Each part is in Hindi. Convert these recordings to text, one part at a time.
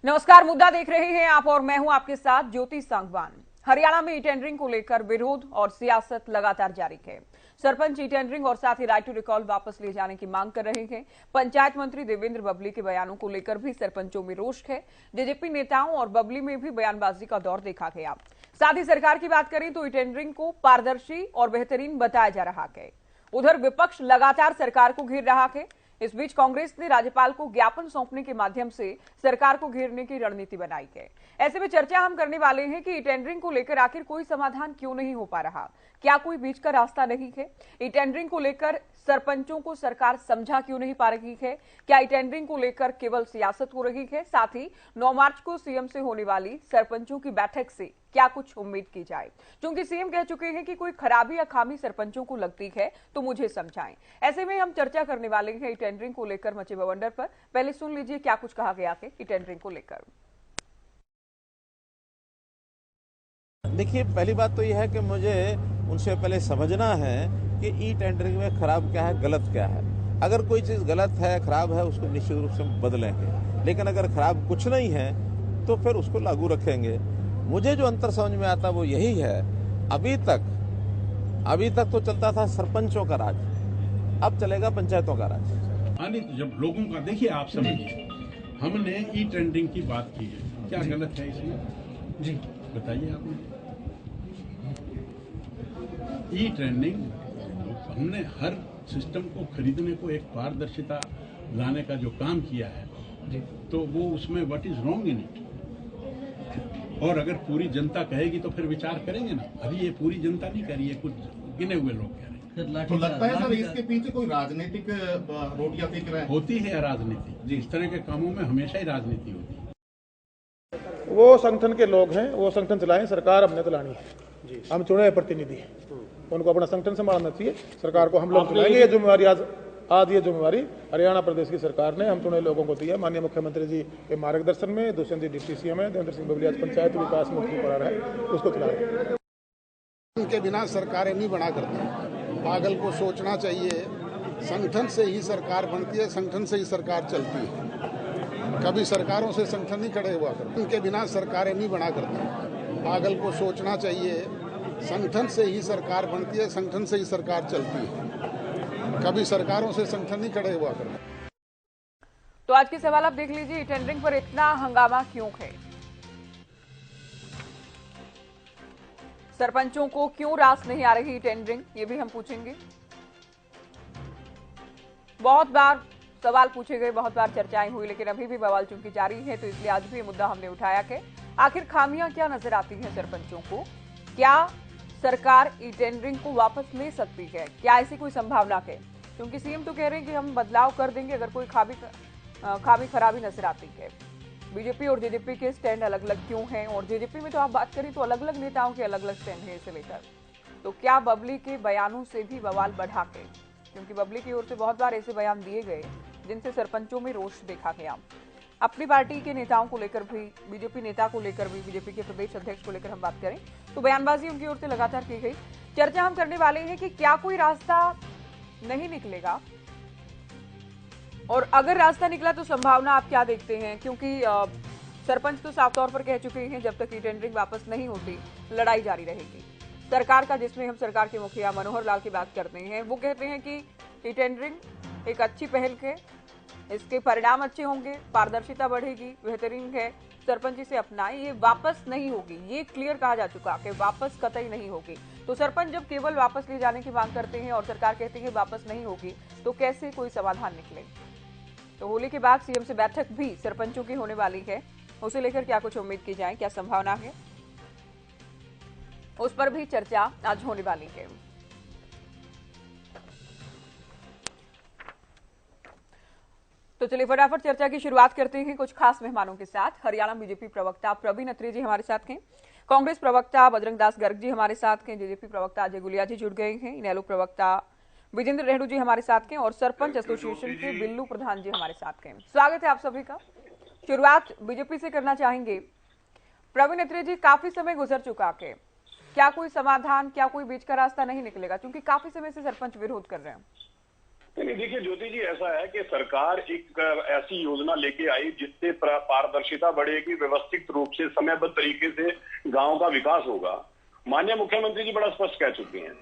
नमस्कार, मुद्दा देख रहे हैं आप और मैं हूं आपके साथ ज्योति सांगवान। हरियाणा में ई टेंडरिंग को लेकर विरोध और सियासत लगातार जारी है। सरपंच ई टेंडरिंग और साथ ही राइट टू रिकॉल वापस लिए जाने की मांग कर रहे हैं। पंचायत मंत्री देवेंद्र बबली के बयानों को लेकर भी सरपंचों में रोष है। जेजेपी नेताओं और बबली में भी बयानबाजी का दौर देखा गया। साथ ही सरकार की बात करें तो ई टेंडरिंग को पारदर्शी और बेहतरीन बताया जा रहा है। उधर विपक्ष लगातार सरकार को घेर रहा है। इस बीच कांग्रेस ने राज्यपाल को ज्ञापन सौंपने के माध्यम से सरकार को घेरने की रणनीति बनाई है। ऐसे में चर्चा हम करने वाले हैं कि ई टेंडरिंग को लेकर आखिर कोई समाधान क्यों नहीं हो पा रहा, क्या कोई बीच का रास्ता नहीं है? ई टेंडरिंग को लेकर सरपंचों को सरकार समझा क्यों नहीं पा रही है? क्या ई टेंडरिंग को लेकर केवल सियासत हो रही है? साथ ही 9 मार्च को सीएम से होने वाली सरपंचों की बैठक से क्या कुछ उम्मीद की जाए? क्योंकि सीएम कह चुके हैं कि कोई खराबी या खामी सरपंचों को लगती है तो मुझे समझाएं। ऐसे में हम चर्चा करने वाले हैं ई टेंडरिंग को लेकर मचे बवंडर पर। पहले सुन लीजिए क्या कुछ कहा गया है ई टेंडरिंग को लेकर। देखिए, पहली बात तो यह है कि मुझे उनसे पहले समझना है कि ई टेंडरिंग में खराब क्या है, गलत क्या है। अगर कोई चीज़ गलत है, खराब है, उसको निश्चित रूप से हम बदलेंगे, लेकिन अगर खराब कुछ नहीं है तो फिर उसको लागू रखेंगे। मुझे जो अंतर समझ में आता वो यही है, अभी तक तो चलता था सरपंचों का राज, अब चलेगा पंचायतों का राज। जब लोगों का देखिए, आप समझिए, हमने ई टेंडरिंग की बात की है, क्या गलत है इसमें? जी बताइए आपने। ई टेंडरिंग हमने हर सिस्टम को खरीदने को एक पारदर्शिता लाने का जो काम किया है, तो वो उसमें what is wrong in it. और अगर पूरी जनता कहेगी तो फिर विचार करेंगे ना। अभी ये पूरी जनता नहीं कह रही है, कुछ गिने हुए लोग कह रहे हैं। तो लगता है सर इसके पीछे कोई राजनीतिक रोटियां सेक रहा है? होती है राजनीति, इस तरह के कामों में हमेशा ही राजनीति होती है। वो संगठन के लोग हैं, वो संगठन चलाएं, सरकार हमने चलानी है। हम चुने प्रतिनिधि हैं, उनको अपना संगठन संभालना चाहिए। सरकार को हम लोग चलाएंगे। ये जिम्मेवारी आज ये जिम्मेवारी हरियाणा प्रदेश की सरकार ने हम चुने लोगों को दी है। माननीय मुख्यमंत्री जी के मार्गदर्शन में दुष्यंत जी डिप्टी सीएम है, देवेंद्र सिंह बबली आज पंचायत विकास मंत्री बना रहा है, उसको चला रहे हैं। उनके बिना सरकारें नहीं बना करती। पागल को सोचना चाहिए, संगठन से ही सरकार बनती है, संगठन से ही सरकार चलती है। कभी सरकारों से संगठन नहीं खड़े हुआ करते। उनके बिना सरकारें नहीं बना करती। पागल को सोचना चाहिए, संगठन से ही सरकार बनती है, संगठन से ही सरकार चलती है। कभी सरकारों से संगठन नहीं खड़े हुआ करते। तो आज के सवाल आप देख लीजिए, ई टेंडरिंग पर इतना हंगामा क्यों है? सरपंचों को क्यों रास नहीं आ रही ई टेंडरिंग, ये भी हम पूछेंगे। बहुत बार सवाल पूछे गए, बहुत बार चर्चाएं हुई, लेकिन अभी भी बवाल चूंकि जारी है तो इसलिए आज भी ये मुद्दा हमने उठाया है। आखिर खामियां क्या नजर आती हैं सरपंचों को? क्या सरकार ई टेंडरिंग को वापस ले सकती है? क्या ऐसी कोई संभावना है? क्योंकि सीएम तो कह रहे हैं कि हम बदलाव कर देंगे अगर कोई खामी खराबी नजर आती है। बीजेपी और जेजेपी के स्टैंड अलग अलग क्यों हैं? और जेजेपी में तो आप बात करें तो अलग अलग नेताओं के अलग अलग स्टैंड है इसे लेकर। तो क्या बबली के बयानों से भी बवाल बढ़ा के? क्योंकि बबली की ओर से बहुत बार ऐसे बयान दिए गए जिनसे सरपंचों में रोष देखा गया। अपनी पार्टी के नेताओं को लेकर भी, बीजेपी नेता को लेकर भी, बीजेपी के प्रदेश अध्यक्ष को लेकर हम बात करें तो बयानबाजी उनकी ओर से लगातार की गई। चर्चा हम करने वाले हैं कि क्या कोई रास्ता नहीं निकलेगा, और अगर रास्ता निकला तो संभावना आप क्या देखते हैं? क्योंकि सरपंच तो साफ तौर पर कह चुके हैं जब तक ई टेंडरिंग वापस नहीं होती लड़ाई जारी रहेगी। सरकार का, जिसमें हम सरकार के मुखिया मनोहर लाल की बात करते हैं, वो कहते हैं कि ई टेंडरिंग एक अच्छी पहल है, इसके परिणाम अच्छे होंगे, पारदर्शिता बढ़ेगी, बेहतरीन है, सरपंच इसे अपनाए, ये वापस नहीं होगी। ये क्लियर कहा जा चुका कि वापस कतई नहीं होगी। तो सरपंच जब केवल वापस ले जाने की मांग करते हैं और सरकार कहती है वापस नहीं होगी, तो कैसे कोई समाधान निकले? तो होली के बाद सीएम से बैठक भी सरपंचों की होने वाली है, उसे लेकर क्या कुछ उम्मीद की जाए, क्या संभावना है, उस पर भी चर्चा आज होने वाली है। तो चलिए फटाफट चर्चा की शुरुआत करते हैं कुछ खास मेहमानों के साथ। हरियाणा बीजेपी प्रवक्ता प्रवीण अत्री जी हमारे साथ हैं, कांग्रेस प्रवक्ता बजरंग दास गर्ग जी हमारे साथ हैं, जेजेपी प्रवक्ता अजय गुलिया जी जुड़ गए हैं, इनेलो प्रवक्ता विजेंद्र रेणु जी हमारे साथ हैं और सरपंच एसोसिएशन के बिल्लू प्रधान जी हमारे साथ हैं। स्वागत है आप सभी का। शुरुआत बीजेपी से करना चाहेंगे। प्रवीण अत्री जी, काफी समय गुजर चुका है, क्या कोई समाधान, क्या कोई बीच का रास्ता नहीं निकलेगा? क्योंकि काफी समय से सरपंच विरोध कर रहे हैं। नहीं देखिए ज्योति जी, ऐसा है कि सरकार एक ऐसी योजना लेके आई जिससे पारदर्शिता बढ़ेगी, व्यवस्थित रूप से समयबद्ध तरीके से गांव का विकास होगा। माननीय मुख्यमंत्री जी बड़ा स्पष्ट कह चुके हैं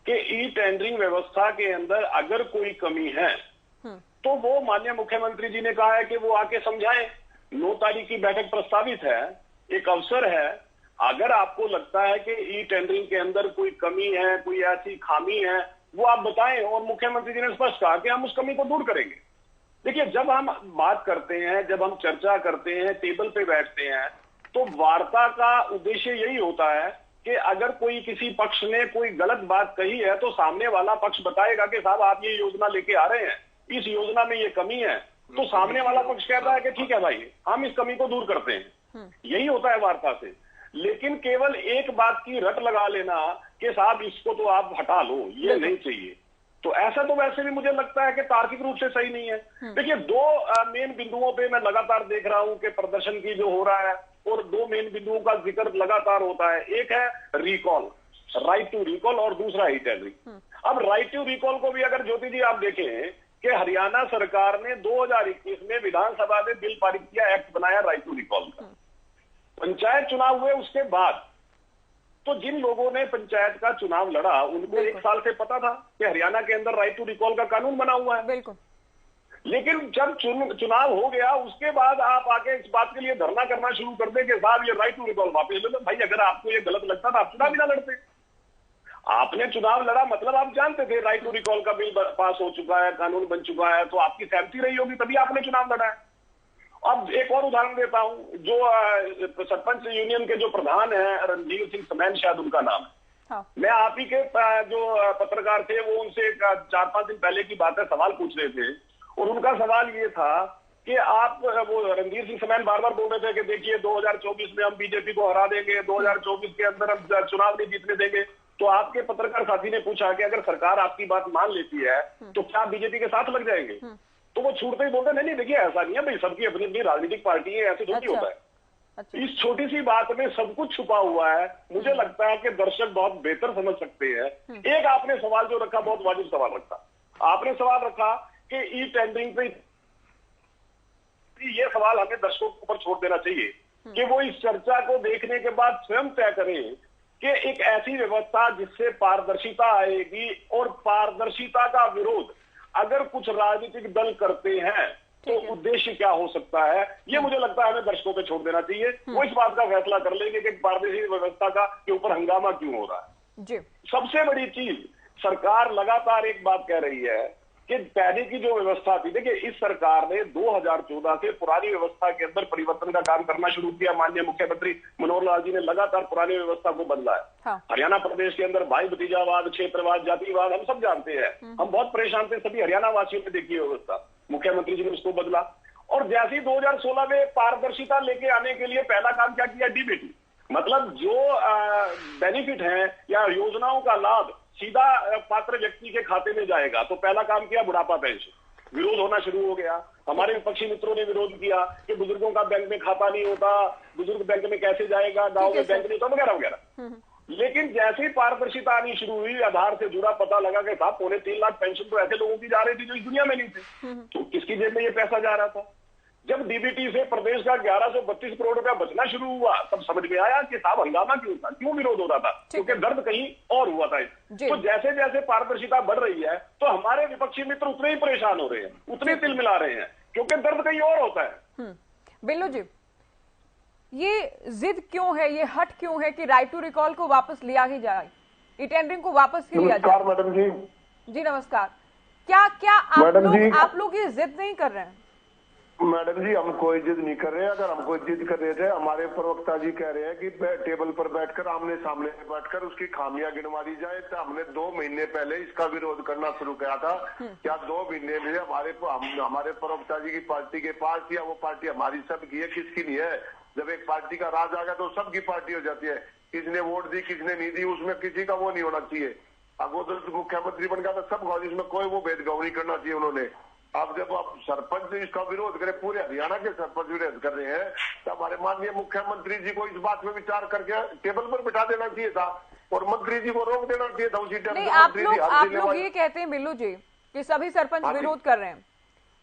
कि ई टेंडरिंग व्यवस्था के अंदर अगर कोई कमी है तो वो माननीय मुख्यमंत्री जी ने कहा है कि वो आके समझाएं। 9 तारीख की बैठक प्रस्तावित है, एक अवसर है। अगर आपको लगता है कि ई टेंडरिंग के अंदर कोई कमी है, कोई ऐसी खामी है, वो आप बताएं। और मुख्यमंत्री जी ने स्पष्ट कहा कि हम उस कमी को दूर करेंगे। देखिए, जब हम बात करते हैं, जब हम चर्चा करते हैं, टेबल पे बैठते हैं, तो वार्ता का उद्देश्य यही होता है कि अगर कोई किसी पक्ष ने कोई गलत बात कही है तो सामने वाला पक्ष बताएगा कि साहब आप ये योजना लेके आ रहे हैं, इस योजना में ये कमी है, तो सामने वाला पक्ष कहता है कि ठीक है भाई, हम इस कमी को दूर करते हैं। यही होता है वार्ता से। लेकिन केवल एक बात की रट लगा लेना कि साहब इसको तो आप हटा लो, ये नहीं चाहिए, तो ऐसा तो वैसे भी मुझे लगता है कि तार्किक रूप से सही नहीं है। देखिए, 2 मेन बिंदुओं पे मैं लगातार देख रहा हूं कि प्रदर्शन की जो हो रहा है, और 2 मेन बिंदुओं का जिक्र लगातार होता है। एक है रिकॉल, राइट टू रिकॉल, और दूसरा ई टेंडरिंग। अब राइट टू रिकॉल को भी अगर ज्योति जी आप देखें कि हरियाणा सरकार ने 2021 में विधानसभा में बिल पारित किया, एक्ट बनाया राइट टू रिकॉल का। पंचायत चुनाव हुए उसके बाद तो जिन लोगों ने पंचायत का चुनाव लड़ा उनको 1 साल से पता था कि हरियाणा के अंदर राइट टू रिकॉल का कानून बना हुआ है। बिल्कुल। लेकिन जब चुनाव हो गया उसके बाद आप आके इस बात के लिए धरना करना शुरू कर दें कि साहब ये राइट टू रिकॉल वापस ले लो। भाई, अगर आपको ये गलत लगता था आप चुनाव भी ना लड़ते। आपने चुनाव लड़ा, मतलब आप जानते थे राइट टू रिकॉल का बिल पास हो चुका है, कानून बन चुका है, तो आपकी सहमति रही होगी, तभी आपने चुनाव लड़ा है। अब एक और उदाहरण देता हूं, जो सरपंच यूनियन के जो प्रधान है रणधीर सिंह समैन, शायद उनका नाम है। हाँ। मैं आप ही के जो पत्रकार थे वो उनसे 4-5 दिन पहले की बात है, सवाल पूछ रहे थे, और उनका सवाल ये था कि आप, वो रणधीर सिंह समैन बार बार बोल रहे थे कि देखिए 2024 में हम बीजेपी को हरा देंगे, 2024 के अंदर हम चुनाव नहीं जीतने देंगे। तो आपके पत्रकार साथी ने पूछा कि अगर सरकार आपकी बात मान लेती है तो क्या बीजेपी के साथ लग जाएंगे? तो वो छूटते ही बोलते नहीं देखिए ऐसा नहीं है भाई, सबकी अपनी अपनी राजनीतिक पार्टी है, ऐसे थोड़ी होता है। अच्छा। इस छोटी सी बात में सब कुछ छुपा हुआ है। मुझे लगता है कि दर्शक बहुत बेहतर समझ सकते हैं। एक आपने सवाल जो रखा, बहुत वाजिब सवाल रखा, आपने सवाल रखा कि ई टेंडरिंग पे, ये सवाल हमें दर्शकों के ऊपर छोड़ देना चाहिए कि वो इस चर्चा को देखने के बाद स्वयं तय करें कि एक ऐसी व्यवस्था जिससे पारदर्शिता आएगी, और पारदर्शिता का विरोध अगर कुछ राजनीतिक दल करते हैं तो उद्देश्य क्या हो सकता है, ये मुझे लगता है हमें दर्शकों पे छोड़ देना चाहिए। वो इस बात का फैसला कर लेंगे कि पारदर्शी व्यवस्था का के ऊपर हंगामा क्यों हो रहा है। जी। सबसे बड़ी चीज, सरकार लगातार एक बात कह रही है कि पहले की जो व्यवस्था थी, देखिए इस सरकार ने 2014 से पुरानी व्यवस्था के अंदर परिवर्तन का काम करना शुरू किया। माननीय मुख्यमंत्री मनोहर लाल जी ने लगातार पुरानी व्यवस्था को बदला है। हाँ। हरियाणा प्रदेश के अंदर भाई भतीजावाद, क्षेत्रवाद, जातिवाद हम सब जानते हैं, हम बहुत परेशान थे, सभी हरियाणा वासियों ने देखी व्यवस्था। मुख्यमंत्री जी ने उसको बदला, और जैसे ही 2016 में पारदर्शिता लेके आने के लिए पहला काम क्या किया, डीबीटी, मतलब जो बेनिफिट है या योजनाओं का लाभ सीधा पात्र व्यक्ति के खाते में जाएगा। तो पहला काम किया बुढ़ापा पेंशन, विरोध होना शुरू हो गया। हमारे विपक्षी मित्रों ने विरोध किया कि बुजुर्गों का बैंक में खाता नहीं होता, बुजुर्ग बैंक में कैसे जाएगा, गांव में बैंक नहीं होता, वगैरह वगैरह। लेकिन जैसे ही पारदर्शिता आनी शुरू हुई, आधार से जुड़ा, पता लगा कि साहब 3.25 लाख पेंशन तो ऐसे लोगों की जा रही थी जो इस दुनिया में नहीं थे, तो किसकी जेब में ये पैसा जा रहा था। जब डीबीटी से प्रदेश का 1132 करोड़ रुपया बचना शुरू हुआ, तब समझ में आया कि साहब हंगामा क्यों था, क्यों विरोध हो रहा था, क्योंकि दर्द कहीं और हुआ था। तो जैसे जैसे पारदर्शिता बढ़ रही है तो हमारे विपक्षी मित्र उतने ही परेशान हो रहे हैं, उतने तिल मिला रहे हैं, क्योंकि दर्द कहीं और होता है। बिल्लू जी, ये जिद क्यों है, ये हट क्यों है कि राइट टू रिकॉल को वापस लिया ही जाए, ई टेंडरिंग को वापस ही लिया जाए? मैडम जी। जी नमस्कार। क्या क्या आप लोग ये जिद नहीं कर रहे हैं? मैडम जी, हम कोई जिद नहीं कर रहे हैं। अगर हम कोई जिद कर रहे थे, हमारे प्रवक्ता जी कह रहे हैं कि टेबल पर बैठकर, आमने सामने बैठकर उसकी खामियां गिनवा दी जाए। तो हमने 2 महीने पहले इसका विरोध करना शुरू किया था। क्या 2 महीने में हमारे प्रवक्ता जी की पार्टी के पास, या वो पार्टी हमारी सबकी है, किसकी नहीं है? जब एक पार्टी का राज आ गया तो सबकी पार्टी हो जाती है। किसने वोट दी, किसने नहीं दी, उसमें किसी का वो नहीं होना चाहिए। अगोदर मुख्यमंत्री बन गया था सब, इसमें कोई वो भेदभाव नहीं करना चाहिए उन्होंने। अब जब आप सरपंच इसका विरोध करें, पूरे हरियाणा के सरपंच विरोध कर रहे हैं, तो हमारे माननीय मुख्यमंत्री जी को इस बात में विचार करके टेबल पर बिठा देना चाहिए था, और मंत्री जी को रोक देना चाहिए था उसी टाइम। आप लोग ये कहते हैं बिल्लू जी कि सभी सरपंच विरोध कर रहे हैं,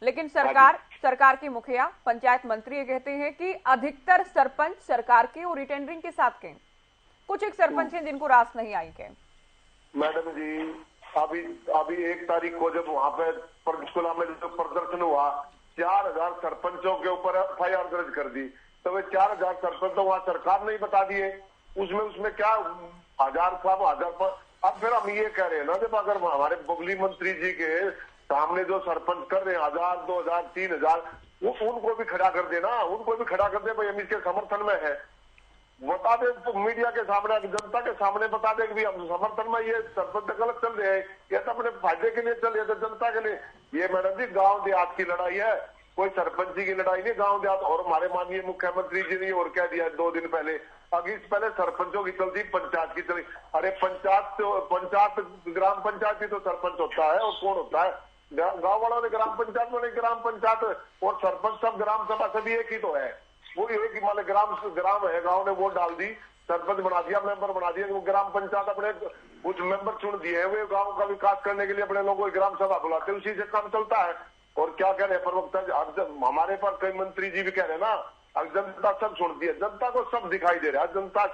लेकिन सरकार के मुखिया पंचायत मंत्री ये कहते हैं कि अधिकतर सरपंच सरकार के और रीटेंडरिंग के साथ के। कुछ एक सरपंच हैं जिनको रास नहीं आई के। मैडम जी, अभी 1 तारीख को जब वहां पे पंचकुला में जो प्रदर्शन हुआ, 4000 सरपंचों के ऊपर FIR दर्ज कर दी, तो वे 4000 सरपंच तो वहां सरकार नहीं बता दिए, उसमें क्या 1000 अब फिर हम ये कह रहे हैं ना, जब अगर हमारे बबली मंत्री जी के सामने जो सरपंच कर रहे हैं 1000, 2000, 3000, वो उनको भी खड़ा कर देना, उनको भी खड़ा कर दे भाई हम इसके समर्थन में है, बता दे तो मीडिया के सामने, जनता के सामने बता दे कि भी हम समर्थन में, ये सरपंच गलत चल रहे हैं, ये तो अपने फायदे के लिए चल रहे थे, जनता के लिए। ये मैडम जी गांव देहात की लड़ाई है, कोई सरपंची की लड़ाई नहीं, गांव देहात। और हमारे माननीय मुख्यमंत्री जी ने और कह दिया 2 दिन पहले, अभी पहले सरपंचों की चलती, पंचायत की चली। अरे पंचायत ग्राम पंचायत ही तो सरपंच होता है, और कौन होता है? गांव वालों ने ग्राम पंचायत में, ग्राम पंचायत और सरपंच सब ग्राम सभा सभी एक ही तो है। वो एक ही मान ग्राम है, गांव ने वोट डाल दी, सरपंच बना दिया, मेंबर बना दिया, वो ग्राम पंचायत अपने कुछ मेंबर चुन दिए हैं, वे गांव का विकास करने के लिए अपने लोगों को ग्राम सभा बुलाते, उसी से काम चलता है। और क्या कह रहे हैं प्रवक्ता जी, हमारे पास कई मंत्री जी भी कह रहे हैं ना, अब जनता सब सुनती है, जनता को सब दिखाई दे रहा है, जनता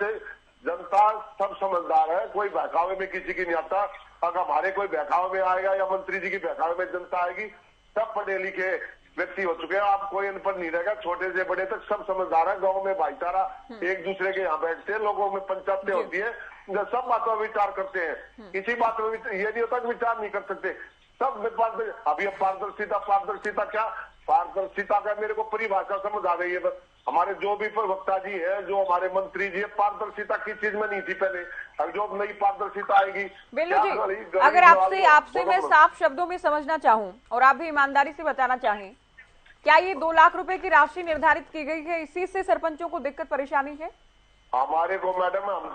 सब समझदार है, कोई बहकावे में किसी की नहीं आता। अगर हमारे कोई बहकावे में आएगा या मंत्री जी की बहकावे में जनता आएगी, सब पढ़े लिखे व्यक्ति हो चुके हैं, आप कोई इन पर नहीं रहेगा, छोटे से बड़े तक सब समझदार है। गांव में भाईचारा, एक दूसरे के यहाँ बैठते हैं, लोगों में पंचायतें होती है, सब बातों में विचार करते हैं, किसी बात में ये नहीं होता कि विचार नहीं कर सकते, सब अभी पारदर्शिता क्या, पारदर्शिता का मेरे को परिभाषा समझ आ गई है। बस हमारे जो भी प्रवक्ता जी है, जो हमारे मंत्री जी है, पारदर्शिता किस चीज में नहीं थी पहले, अब जो नई पारदर्शिता आएगी। बिल्लू जी, अगर आपसे मैं साफ शब्दों में समझना चाहूं और आप भी ईमानदारी से बताना चाहें, क्या ये 2 लाख रुपए की राशि निर्धारित की गई है, इसी से सरपंचों को दिक्कत परेशानी है? हमारे को मैडम, हम तो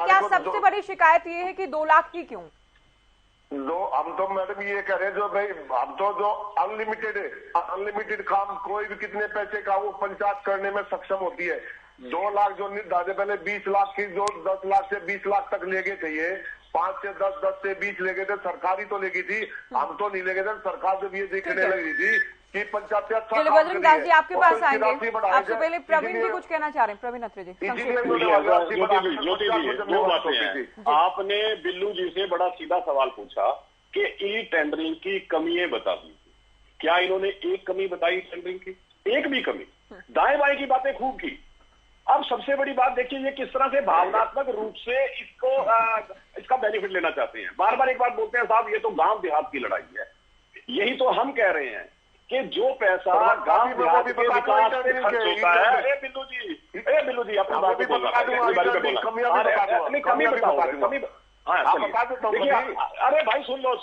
क्या सबसे बड़ी शिकायत ये है कि 2 लाख की क्यों? हम तो मैडम ये कह रहे हैं, जो भाई हम तो जो अनलिमिटेड काम, कोई भी कितने पैसे का वो पंचायत करने में सक्षम होती है। 2 लाख जो निर्धारित, पहले 20 लाख की, जो 10 लाख से 20 लाख तक ले गए थे, ये 5 से 10, 10 से 20 ले गए थे, सरकारी तो लेगी थी, हम तो नहीं ले गए थे। सरकार जब ये देखने लगी थी कि पंचायत अच्छा, बजरंग दास जी आपके पास आएंगे, आपसे पहले प्रवीण जी कुछ कहना चाह रहे हैं। प्रवीण अत्रे जी, दो बातें हैं। आपने बिल्लू जी से बड़ा सीधा सवाल पूछा कि ई टेंडरिंग की कमियां बता दी, क्या इन्होंने एक कमी बताई टेंडरिंग की? एक भी कमी, दाएं बाएं की बातें खूब की। अब सबसे बड़ी बात देखिए, ये किस तरह से भावनात्मक रूप से इसका बेनिफिट लेना चाहते हैं। बार बार एक बात बोलते हैं, साहब ये तो गांव देहात की लड़ाई है। यही तो हम कह रहे हैं कि जो पैसा गांव देहात के विकास पे खर्च होता है। बिल्लू जी अपनी बात पे बोलना, कमी बताओ, अरे भाई सुन लो,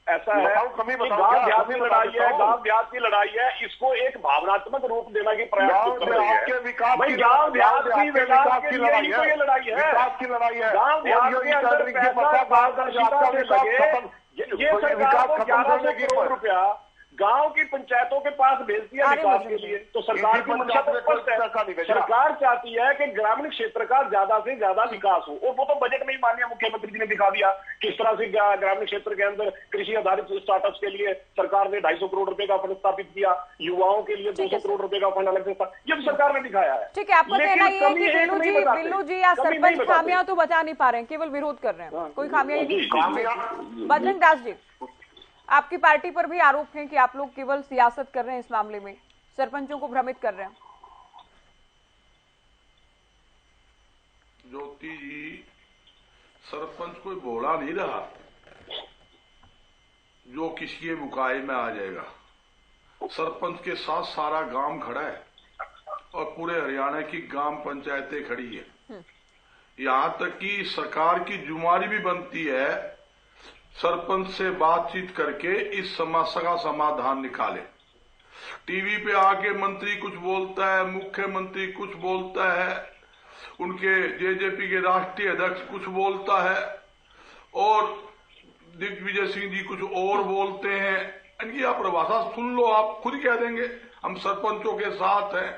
ऐसा है कि गांव देहात की लड़ाई है, गांव देहात की लड़ाई है, इसको एक भावनात्मक रूप देने की प्रयास कर रही है। भाई गांव देहात की विकास की लड़ाई है, ये लड़ाई है, गांव देहात के अंदर पैसा पारदर्शिता से लगे। ये सरकार को 1100 करोड़ रुपया गांव की पंचायतों के पास भेजती है विकास के लिए, तो सरकार की मंशा तो स्पष्ट है। सरकार चाहती है कि ग्रामीण क्षेत्र का ज्यादा से ज्यादा विकास हो, और वो तो बजट में ही माननीय मुख्यमंत्री जी ने दिखा दिया किस तरह से ग्रामीण क्षेत्र के अंदर कृषि आधारित स्टार्टअप्स के लिए सरकार ने 250 करोड़ रुपए का फंड स्थापित किया, युवाओं के लिए 200 करोड़ रुपए का फंड अलग से, ये तो सरकार ने दिखाया है। ठीक है, आपको कहना ये है कि बिल्लू जी या सरपंच खामियां तो बता नहीं पा रहे हैं, केवल विरोध कर रहे हैं, कोई खामियां नहीं। बजरंग दास जी, आपकी पार्टी पर भी आरोप है कि आप लोग केवल सियासत कर रहे हैं, इस मामले में सरपंचों को भ्रमित कर रहे हैं। ज्योति जी, सरपंच कोई भोला नहीं रहा जो किसी के मुकाबले में आ जाएगा। सरपंच के साथ सारा गांव खड़ा है और पूरे हरियाणा की ग्राम पंचायतें खड़ी है। यहां तक कि सरकार की जिम्मेदारी भी बनती है सरपंच से बातचीत करके इस समस्या का समाधान निकाले। टीवी पे आके मंत्री कुछ बोलता है, मुख्यमंत्री कुछ बोलता है, उनके जेजेपी के राष्ट्रीय अध्यक्ष कुछ बोलता है और दिग्विजय सिंह जी कुछ और बोलते हैं। इनकी आप परिभाषा सुन लो, आप खुद कह देंगे हम सरपंचों के साथ हैं।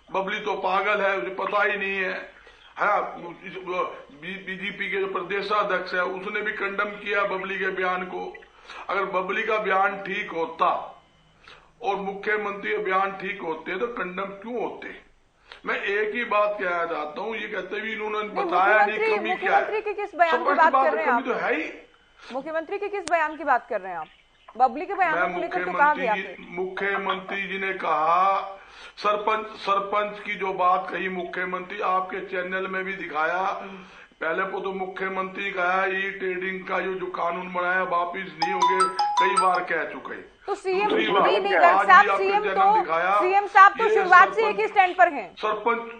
बबली तो पागल है, उसे पता ही नहीं है। बीजेपी के जो प्रदेशाध्यक्ष है उसने भी कंडम किया बबली के बयान को। अगर बबली का बयान ठीक होता और मुख्यमंत्री का बयान ठीक होते तो कंडम क्यों होते? मैं एक ही बात कहना चाहता हूँ, ये कहते भी इन्होंने बताया नहीं कमी क्या है। मुख्यमंत्री के किस बयान की बात कर रहे हैं आप? तो है ही। मुख्यमंत्री के किस बयान की बात कर रहे हैं आप? बबली के बयान को लेकर तो कहा गया था। मुख्यमंत्री जी ने कहा, सरपंच की जो बात कही मुख्यमंत्री, आपके चैनल में भी दिखाया। पहले को तो मुख्यमंत्री कहा ई ट्रेडिंग का जो कानून बनाया वापिस नहीं होंगे, कई बार कह चुके। तो सीएम साहब तो शुरुआत से एक ही स्टैंड पर हैं। सरपंच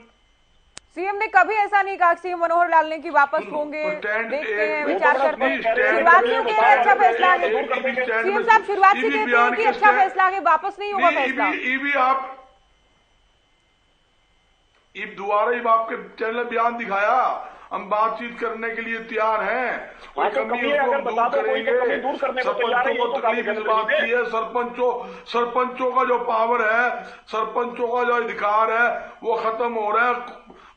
सीएम ने कभी ऐसा नहीं कहा सीएम मनोहर लाल ने कि वापस होंगे, देखते हैं, विचार करते हैं। शुरुआत से कह रहे अच्छा फैसला है। सीएम साहब शुरुआत से कहते हैं कि अच्छा फैसला है, वापस नहीं होगा फैसला। आप दोबारा ही आपके चैनल बयान दिखाया, हम बातचीत करने के लिए तैयार हैं, कोई कमी है उसको हम दूर करेंगे। सरपंचों को तकलीफ इस बात की है, सरपंचों का जो पावर है, सरपंचों का जो अधिकार है वो खत्म हो रहा है,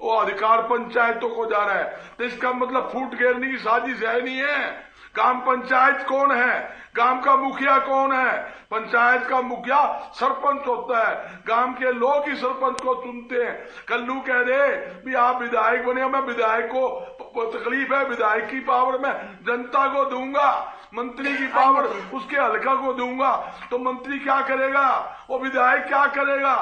वो अधिकार पंचायतों को जा रहा है। तो इसका मतलब फूट घेरने की साजिश है नहीं है। ग्राम पंचायत कौन है? गांव का मुखिया कौन है? पंचायत का मुखिया सरपंच होता है। गांव के लोग ही सरपंच को चुनते हैं। कल्लू कह दे भी आप विधायक बने, मैं विधायक को तकलीफ है, विधायक की पावर मैं जनता को दूंगा, मंत्री की पावर उसके हल्का को दूंगा, तो मंत्री क्या करेगा, वो विधायक क्या करेगा?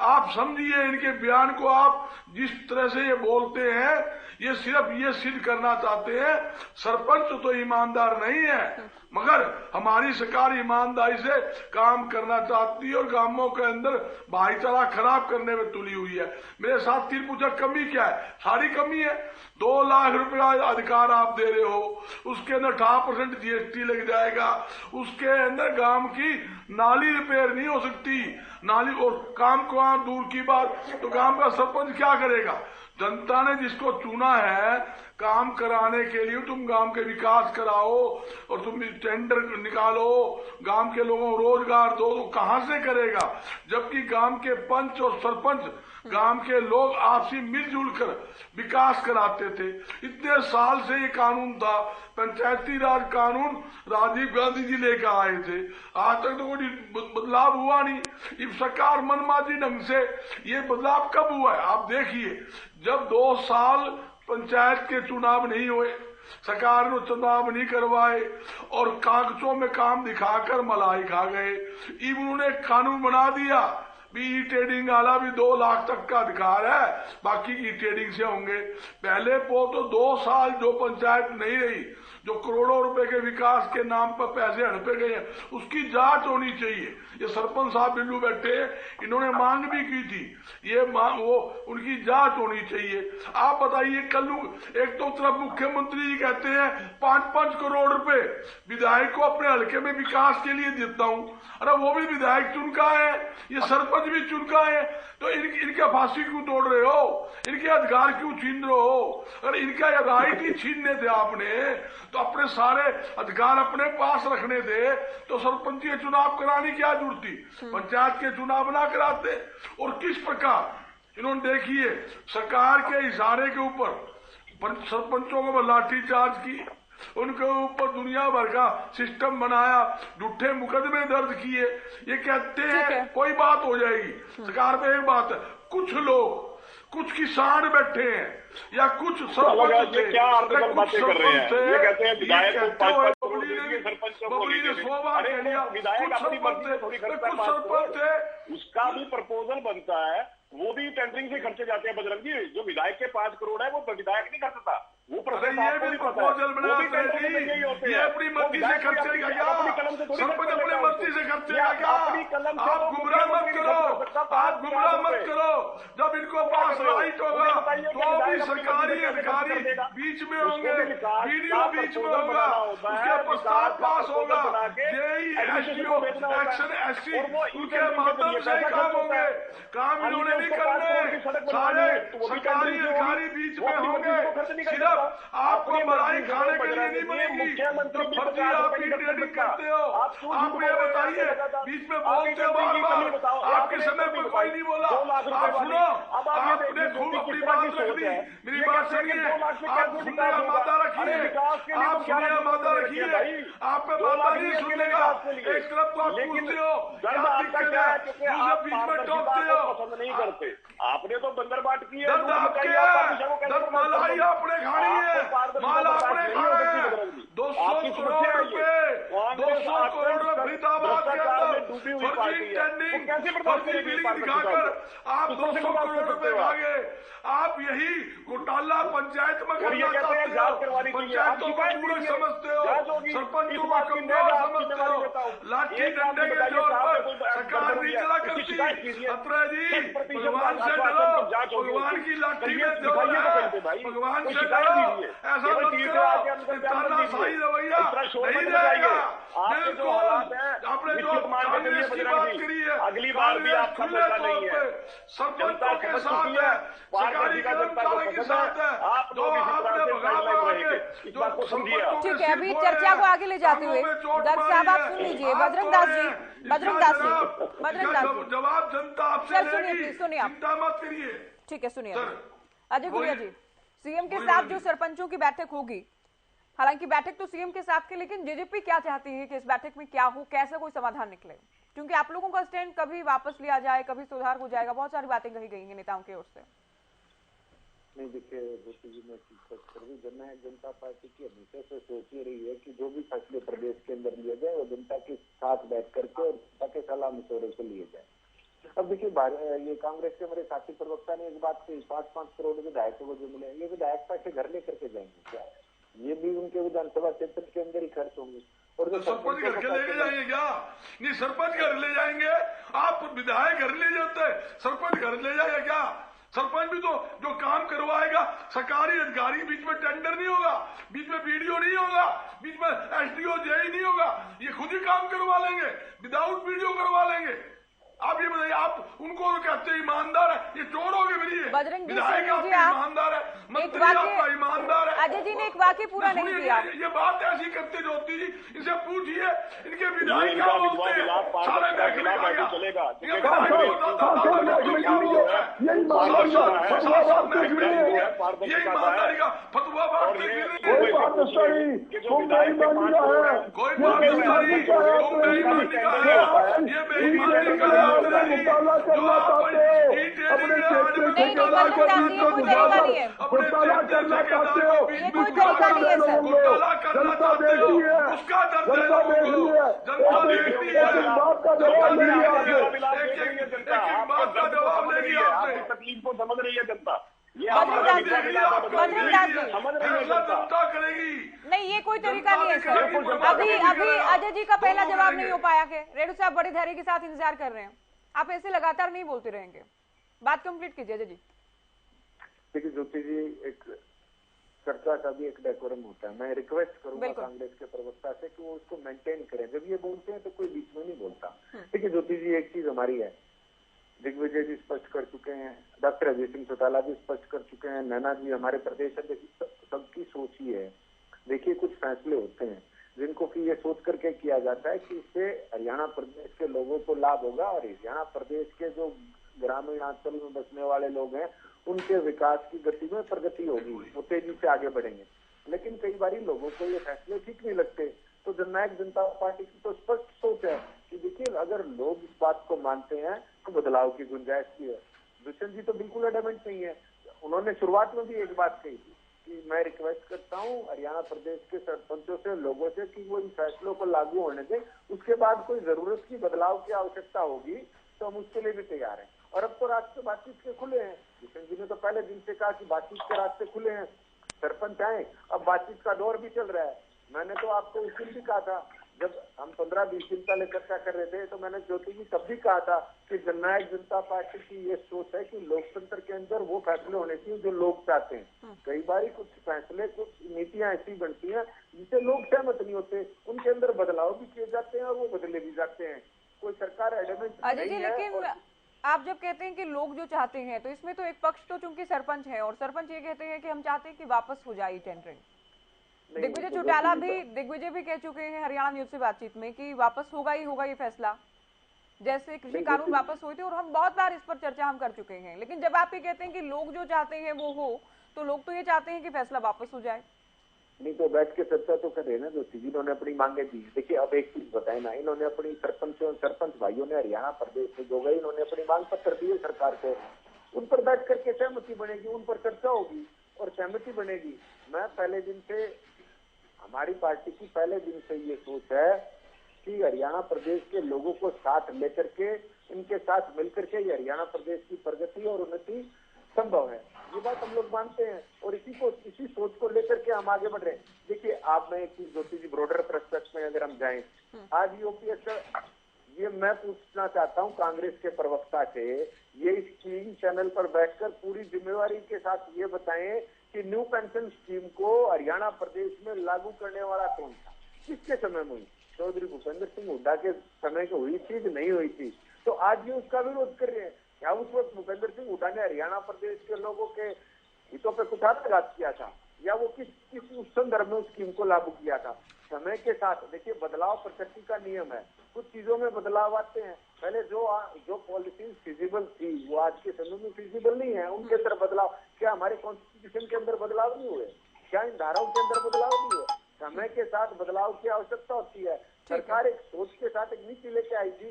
आप समझिए इनके बयान को। आप जिस तरह से ये बोलते हैं, ये सिर्फ ये सिद्ध करना चाहते हैं सरपंच तो ईमानदार नहीं है, मगर हमारी सरकार ईमानदारी से काम करना चाहती है और गांवों के अंदर भाईचारा खराब करने में तुली हुई है। मेरे साथी ने पूछा कमी क्या है? सारी कमी है। 2 लाख रुपया अधिकार आप दे रहे हो, उसके अंदर 18% जीएसटी लग जाएगा, उसके अंदर गांव की नाली रिपेयर नहीं हो सकती, नाली और काम को दूर की बात, तो गांव का सरपंच क्या करेगा? जनता ने जिसको चुना है काम कराने के लिए, तुम गांव के विकास कराओ और तुम टेंडर निकालो, गांव के लोगों को रोजगार दो, तो कहां से करेगा? जबकि गांव के पंच और सरपंच, गांव के लोग आपसी मिलजुल कर विकास कराते थे। इतने साल से ये कानून था, पंचायती राज कानून राजीव गांधी जी लेकर आए थे, आज तक तो कोई बदलाव हुआ नहीं। इस सरकार मनमाजी ढंग से ये बदलाव कब हुआ है? आप देखिए, जब 2 साल पंचायत के चुनाव नहीं हुए, सरकार ने चुनाव नहीं करवाए और कागजों में काम दिखाकर मलाई खा गए, उन्होंने कानून बना दिया भी ई ट्रेडिंग वाला भी 2 लाख तक का अधिकार है, बाकी ई ट्रेडिंग से होंगे। पहले वो तो 2 साल जो पंचायत नहीं रही, जो करोड़ों रुपए के विकास के नाम पर पैसे हड़पे गए हैं, उसकी जांच होनी चाहिए। ये सरपंच साहब बिल्लू बैठे, इन्होंने मांग भी की थी, ये वो उनकी जांच होनी चाहिए। आप बताइए, कल एक तो तरफ मुख्यमंत्री जी कहते हैं 5-5 करोड़ रुपए विधायक को अपने हल्के में विकास के लिए देता हूं, अरे वो भी विधायक चुनका है, ये सरपंच भी चुनका है, तो इनके फांसी क्यों तोड़ रहे हो? इनके अधिकार क्यों छीन रहे हो? अगर इनका राइट ही छीनने थे आपने, तो अपने सारे अधिकार अपने पास रखने थे, तो सरपंच के चुनाव कराने की क्या जरूरत थी? पंचायत के चुनाव ना कराते। और किस प्रकार इन्होंने देखिए सरकार के इशारे के ऊपर सरपंचों को लाठीचार्ज की, उनके ऊपर दुनिया भर का सिस्टम बनाया, झूठे मुकदमे दर्ज किए। ये कहते हैं कोई बात हो जाएगी। सरकार में एक बात है, कुछ लोग, कुछ किसान बैठे हैं या कुछ सरपंच थे, क्या बातें कर रहे हैं? ये कहते हैं विधायक को 5-5 करोड़ बबली ने 100 बार कह लिया, विधायक अपनी मर्जी से थोड़ी खर्चा, कुछ सरपंच थे, उसका भी प्रपोजल बनता है, वो भी टेंडरिंग से खर्चे जाते हैं। बजरंग जी, जो विधायक के 5 करोड़ है वो विधायक नहीं खर्चता, वो प्रपोजल बना, ये अपनी मर्जी से खर्चे का क्या? सरपंच अपनी मर्जी से खर्चे का क्या? आप गुमराह मत करो, आप गुमराह मत करो। जब इनको पास राइट होगा तो भी सरकारी अधिकारी बीच में होंगे, वीडियो बीच में होगा, उसके प्रस्ताव पास होगा, जेई एसडीओ एक्शन एससी उनके माध्यम से काम होंगे। काम इन्होंने नहीं करने, सारे सरकारी अधिकारी बीच में होंगे। सिर्फ आपको मलाई खाने के लिए नहीं बनेगी, तो फर्जी आप ट्रेडिंग करते हो। आप ये बताइए, बीच में बोलते हो बार-बार, आपके समय पर कोई नहीं बोला। आप सुनो, आपने खूब अपनी बात रख दी, मेरी बात सुनिए, आप सुनने का मादा रखिए। आपके लिए आप तो सुनिए, 11 माता करोड़ रखिए, भाई। आप पे 2 बात लाख नहीं लिए सुनने अकेले का। विकास के लिए। एक तरफ तो आप लेकिन पूछते हो, गर्व क्या आपका दिक्कत क्या है? है, क्योंकि दूसरे आप बीच में पारदर्शिता टोकते को हो। पसंद नहीं करते। आपने तो बंदर बाट की है, दर्द लूट आपके मचाई, आप है, बाबू साहब को कैसे दर्द बर्दाश्त मलाई करोगे? आपने खानी है, आपको पारदर्शिता माल बर्दाश्त आपने नहीं खाना हो सकती है। बजरंग जी। 200 आपकी करोड़ समस्या है ये। रुपए, कांग्रेस 200 करोड़ रुपए फरीदाबाद के भ्रष्टाचार में अंदर डूबी हुई फर्जी पार्टी है। टेंडिंग, वो कैसे बर्दाश्त फर्जी करेगी बिलिंग पारदर्शिता दिखाकर को? आप किसको 200 बर्दाश्त करोड़ कर रुपए सकते हो आप? मांगे। आप यही घोटाला पंचायत में और ये करना कहते हैं चाहते जांच हो, करवानी चाहिए। आप पंचायतों को शिकायत पूरक कीजिए, समझते हो, जांच होगी। सरपंचों इस को बात की कमजोर मैं आपकी समझते जिम्मेवारी हो। लेता हूँ। लाठी एक बात डंडे के बताइए, जोर साहब पर ने कोई सरकार गड़बड़ नहीं किया, चला इसकी करती। शिकायत कीजिए। अत्रे जी, 100% भगवान से आश्वासन डरो, पर जांच होगी भगवान उसकी। की लाठी कहिए, में जोर दिखाइए तो है, कहीं पे भाई। भगवान कोई से शिकायत डरो, कीजिए। ऐसा केवल मत टीवी पे करो। आके हमको बयान मत तानाशाही दीजिए। रवैया इतना शोर नहीं मत मचाइए। रहेगा। आपके जो हालात हैं, आपने जो निश्चित मान के चलिए कांग्रेस की बजरंग बात जी, करी है, अगली बार भी कांग्रेस आपका खुले मौका तौर नहीं है। पे जनता सरपंचों के समझ साथ चुकी है, है, सरकारी पारदर्शिता जनता को कर्मचारी के पसंद है। साथ है, आप जो लोग इसी तरह आपने से भगा गाइडलाइन भगा रहेंगे। के इस जो बात को समझिए आप। ठीक है, अभी चर्चा को आगे ले जाते हुए गर्ग साहब आप सुन लीजिए। बजरंग दास जी, बजरंग दास जी, बजरंग दास जी, जवाब जनता आपसे सर सुनिए, लेगी, प्लीज सुनिए आप। चिंता मत करिए। ठीक है, सुनिए सर, अजय गुड़िया जी। सीएम के वही साथ बोलिए। जो सरपंचों की बैठक होगी, हालांकि बैठक तो सीएम के साथ की, लेकिन जेजेपी क्या चाहती है कि इस बैठक में क्या हो, कैसे कोई समाधान निकले? क्योंकि आप लोगों का स्टैंड कभी वापस लिया जाए, कभी सुधार हो जाएगा, बहुत सारी बातें कही गई हैं नेताओं की ओर से। नहीं, देखिए ज्योति जी, मैं स्पष्ट कर दूं, जननायक जनता पार्टी की हमेशा से सोच ये रही है कि जो भी फैसले प्रदेश के अंदर लिए जाए वो जनता के साथ बैठ करके और जनता के सलाह मशवरे से लिए जाए। अब देखिए, ये कांग्रेस के हमारे साथी प्रवक्ता ने एक बात कही, 5-5 करोड़ विधायकों को जो मिले, ये विधायक पैसे घर लेकर के जाएंगे क्या? ये भी उनके विधानसभा क्षेत्र के अंदर ही खर्च होंगे। और जो सरपंच घर के लेके जाएंगे क्या? नहीं, सरपंच घर ले जाएंगे, आप विधायक घर ले जाते हैं, सरपंच घर ले जाएगा क्या? सरपंच भी तो जो काम करवाएगा, सरकारी अधिकारी, बीच में टेंडर नहीं होगा, बीच में बीडीओ नहीं होगा, बीच में एसडीओ जेई नहीं होगा, ये खुद ही काम करवा लेंगे, विदाउट बीडीओ करवा लेंगे। आप ये बताइए, आप उनको कहते ईमानदार है, ये चोर हो गए मेरी? बजरंग जी, विधायक सुन लीजिए आपका आप। ईमानदार है, एक मंत्री वाक्य आपका ईमानदार है। अजय जी ने एक वाक्य पूरा नहीं सुनिए, किया। ये बात ऐसी करते ज्योति जी, इनसे पूछिए, इनके विधायक इनका क्या विधवा बोलते हैं? विलाप सारे पारदर्शिता बैंक में खिलाफ खा ऐसे गया। चलेगा। ये कांग्रेस बताइए, की बताता पारदर्शिता हूँ, का ये क्या वो है? पारदर्शिता है, ये ईमानदारी का फतवा और बांटते ये फिरेंगे। कोई पाकिस्तानी कि जो विधायक के 5 करोड़ है, कोई पाकिस्तानी तुम बेईमानी का है, ये बेईमानी का है नहीं, जो आप नहीं, बजरंग दास जी, ये कोई तरीका नहीं है। घोटाला करना चाहते हो, ये कोई तरीका नहीं है सर। घोटाला करना चाहते हो, उसका दर्द है लोगों को, जनता देखती है, जनता देखती है, एक बात का जवाब लेगी आपसे। आपकी तकलीफ को समझ रही है जनता। ये बजरंग दास जी, बजरंग दास जी, समझ रही है जनता। जनता करेगी। नहीं, ये कोई तरीका नहीं है सर। अभी अजय जी का पहला जवाब नहीं हो पाया है। रेणु साहब बड़े धैर्य के साथ इंतजार कर रहे हैं। आप ऐसे लगातार नहीं बोलते रहेंगे, बात कंप्लीट कीजिए अजय जी। देखिए ज्योति जी, एक चर्चा का भी एक डेकोरम होता है। मैं रिक्वेस्ट करूंगा कांग्रेस के प्रवक्ता से कि वो उसको मेंटेन करें। जब ये बोलते हैं तो कोई बीच में नहीं बोलता। देखिए ज्योति जी, एक चीज हमारी है, दिग्विजय जी स्पष्ट कर चुके हैं, डॉक्टर अजय सिंह चौटाला भी स्पष्ट कर चुके हैं, नैना जी हमारे प्रदेश अध्यक्ष, सबकी सोच ही है। देखिए, कुछ फैसले होते हैं जिनको कि ये सोच करके किया जाता है कि इससे हरियाणा प्रदेश के लोगों को लाभ होगा और हरियाणा प्रदेश के जो ग्रामीण अंचल में बसने वाले लोग हैं उनके विकास की गति में प्रगति होगी, वो तेजी से आगे बढ़ेंगे। लेकिन कई बार लोगों को ये फैसले ठीक नहीं लगते, तो जननायक जनता पार्टी की तो स्पष्ट सोच है कि देखिए, अगर लोग इस बात को मानते हैं तो बदलाव की गुंजाइश भी है। दुष्यंत जी तो बिल्कुल एडमेंट नहीं है। उन्होंने शुरुआत में भी एक बात कही थी कि मैं रिक्वेस्ट करता हूं हरियाणा प्रदेश के सरपंचों से, लोगों से कि वो इन फैसलों को लागू होने दें, उसके बाद कोई जरूरत की बदलाव की आवश्यकता होगी तो हम उसके लिए भी तैयार हैं। और अब तो रास्ते बातचीत के खुले हैं। दुष्यंत जी ने तो पहले दिन से कहा कि बातचीत के रास्ते खुले हैं, सरपंच आए, अब बातचीत का दौर भी चल रहा है। मैंने तो आपको उस दिन भी कहा था, जब हम 15-20 दिन पहले चर्चा कर रहे थे, तो मैंने ज्योति जी तब भी कहा था कि जननायक जनता पार्टी की ये सोच है कि लोकतंत्र के अंदर वो फैसले होने चाहिए जो लोग चाहते हैं। कई बार कुछ फैसले, कुछ नीतियां ऐसी बनती हैं जिसे लोग सहमत नहीं होते, उनके अंदर बदलाव भी किए जाते हैं और वो बदले भी जाते हैं। कोई सरकार एडमेंट अजय जी, लेकिन आप जब कहते हैं कि लोग जो चाहते हैं, तो इसमें तो एक पक्ष तो चूंकि सरपंच है और सरपंच ये कहते हैं कि हम चाहते हैं कि वापस हो जाए टेंडरिंग। दिग्विजय चौटाला भी, दिग्विजय भी कह चुके हैं हरियाणा न्यूज से बातचीत में कि वापस होगा ही होगा ये फैसला, जैसे कृषि कानून वापस हुए थे, और हम बहुत बार इस पर चर्चा हम कर चुके हैं। लेकिन जब आप ये कहते हैं कि लोग जो चाहते हैं वो हो, तो लोग तो ये चाहते हैं कि फैसला वापस हो जाए। नहीं तो बैठ के चर्चा तो कर रहे हैं ना ज्योति जी, इन्होंने अपनी मांगे दी। देखिए अब एक चीज बताए ना, इन्होंने अपनी सरपंच भाइयों ने हरियाणा प्रदेश से जो गए, इन्होंने अपनी मांग पत्र दिए सरकार को, उन पर बैठ करके सहमति बनेगी, उन पर चर्चा होगी और सहमति बनेगी। मैं पहले दिन से, हमारी पार्टी की पहले दिन से ये सोच है कि हरियाणा प्रदेश के लोगों को साथ लेकर के, इनके साथ मिलकर के ये हरियाणा प्रदेश की प्रगति और उन्नति संभव है। ये बात हम लोग मानते हैं और इसी सोच को लेकर के हम आगे बढ़ रहे हैं। देखिए आप, मैं एक चीज ज्योति जी ब्रॉडर पर्सपेक्टिव में अगर हम जाएं, आज यूपीएस ये मैं पूछना चाहता हूं कांग्रेस के प्रवक्ता से, ये इस टीवी चैनल पर बैठकर पूरी जिम्मेवारी के साथ ये बताएं कि न्यू पेंशन स्कीम को हरियाणा प्रदेश में लागू करने वाला कौन था, किसके समय में हुई? चौधरी भूपेंद्र सिंह हुड्डा के समय की हुई थी कि नहीं हुई थी? तो आज ये उसका विरोध कर रहे हैं। क्या उस वक्त भूपेंद्र सिंह हुड्डा ने हरियाणा प्रदेश के लोगों के हितों पर कुठाराघात किया था, या वो किस उस संदर्भ में उस स्कीम को लागू किया था? समय के साथ देखिए बदलाव प्रकृति का नियम है, कुछ चीजों में बदलाव आते हैं। पहले जो पॉलिसीज फिजिबल थी वो आज के समय में फिजिबल नहीं है, उनके अंदर बदलाव। क्या हमारे कॉन्स्टिट्यूशन के अंदर बदलाव नहीं हुए? क्या इन धाराओं के अंदर बदलाव नहीं हुए? समय के साथ बदलाव की आवश्यकता होती है। सरकार एक सोच के साथ एक नीति लेके आई थी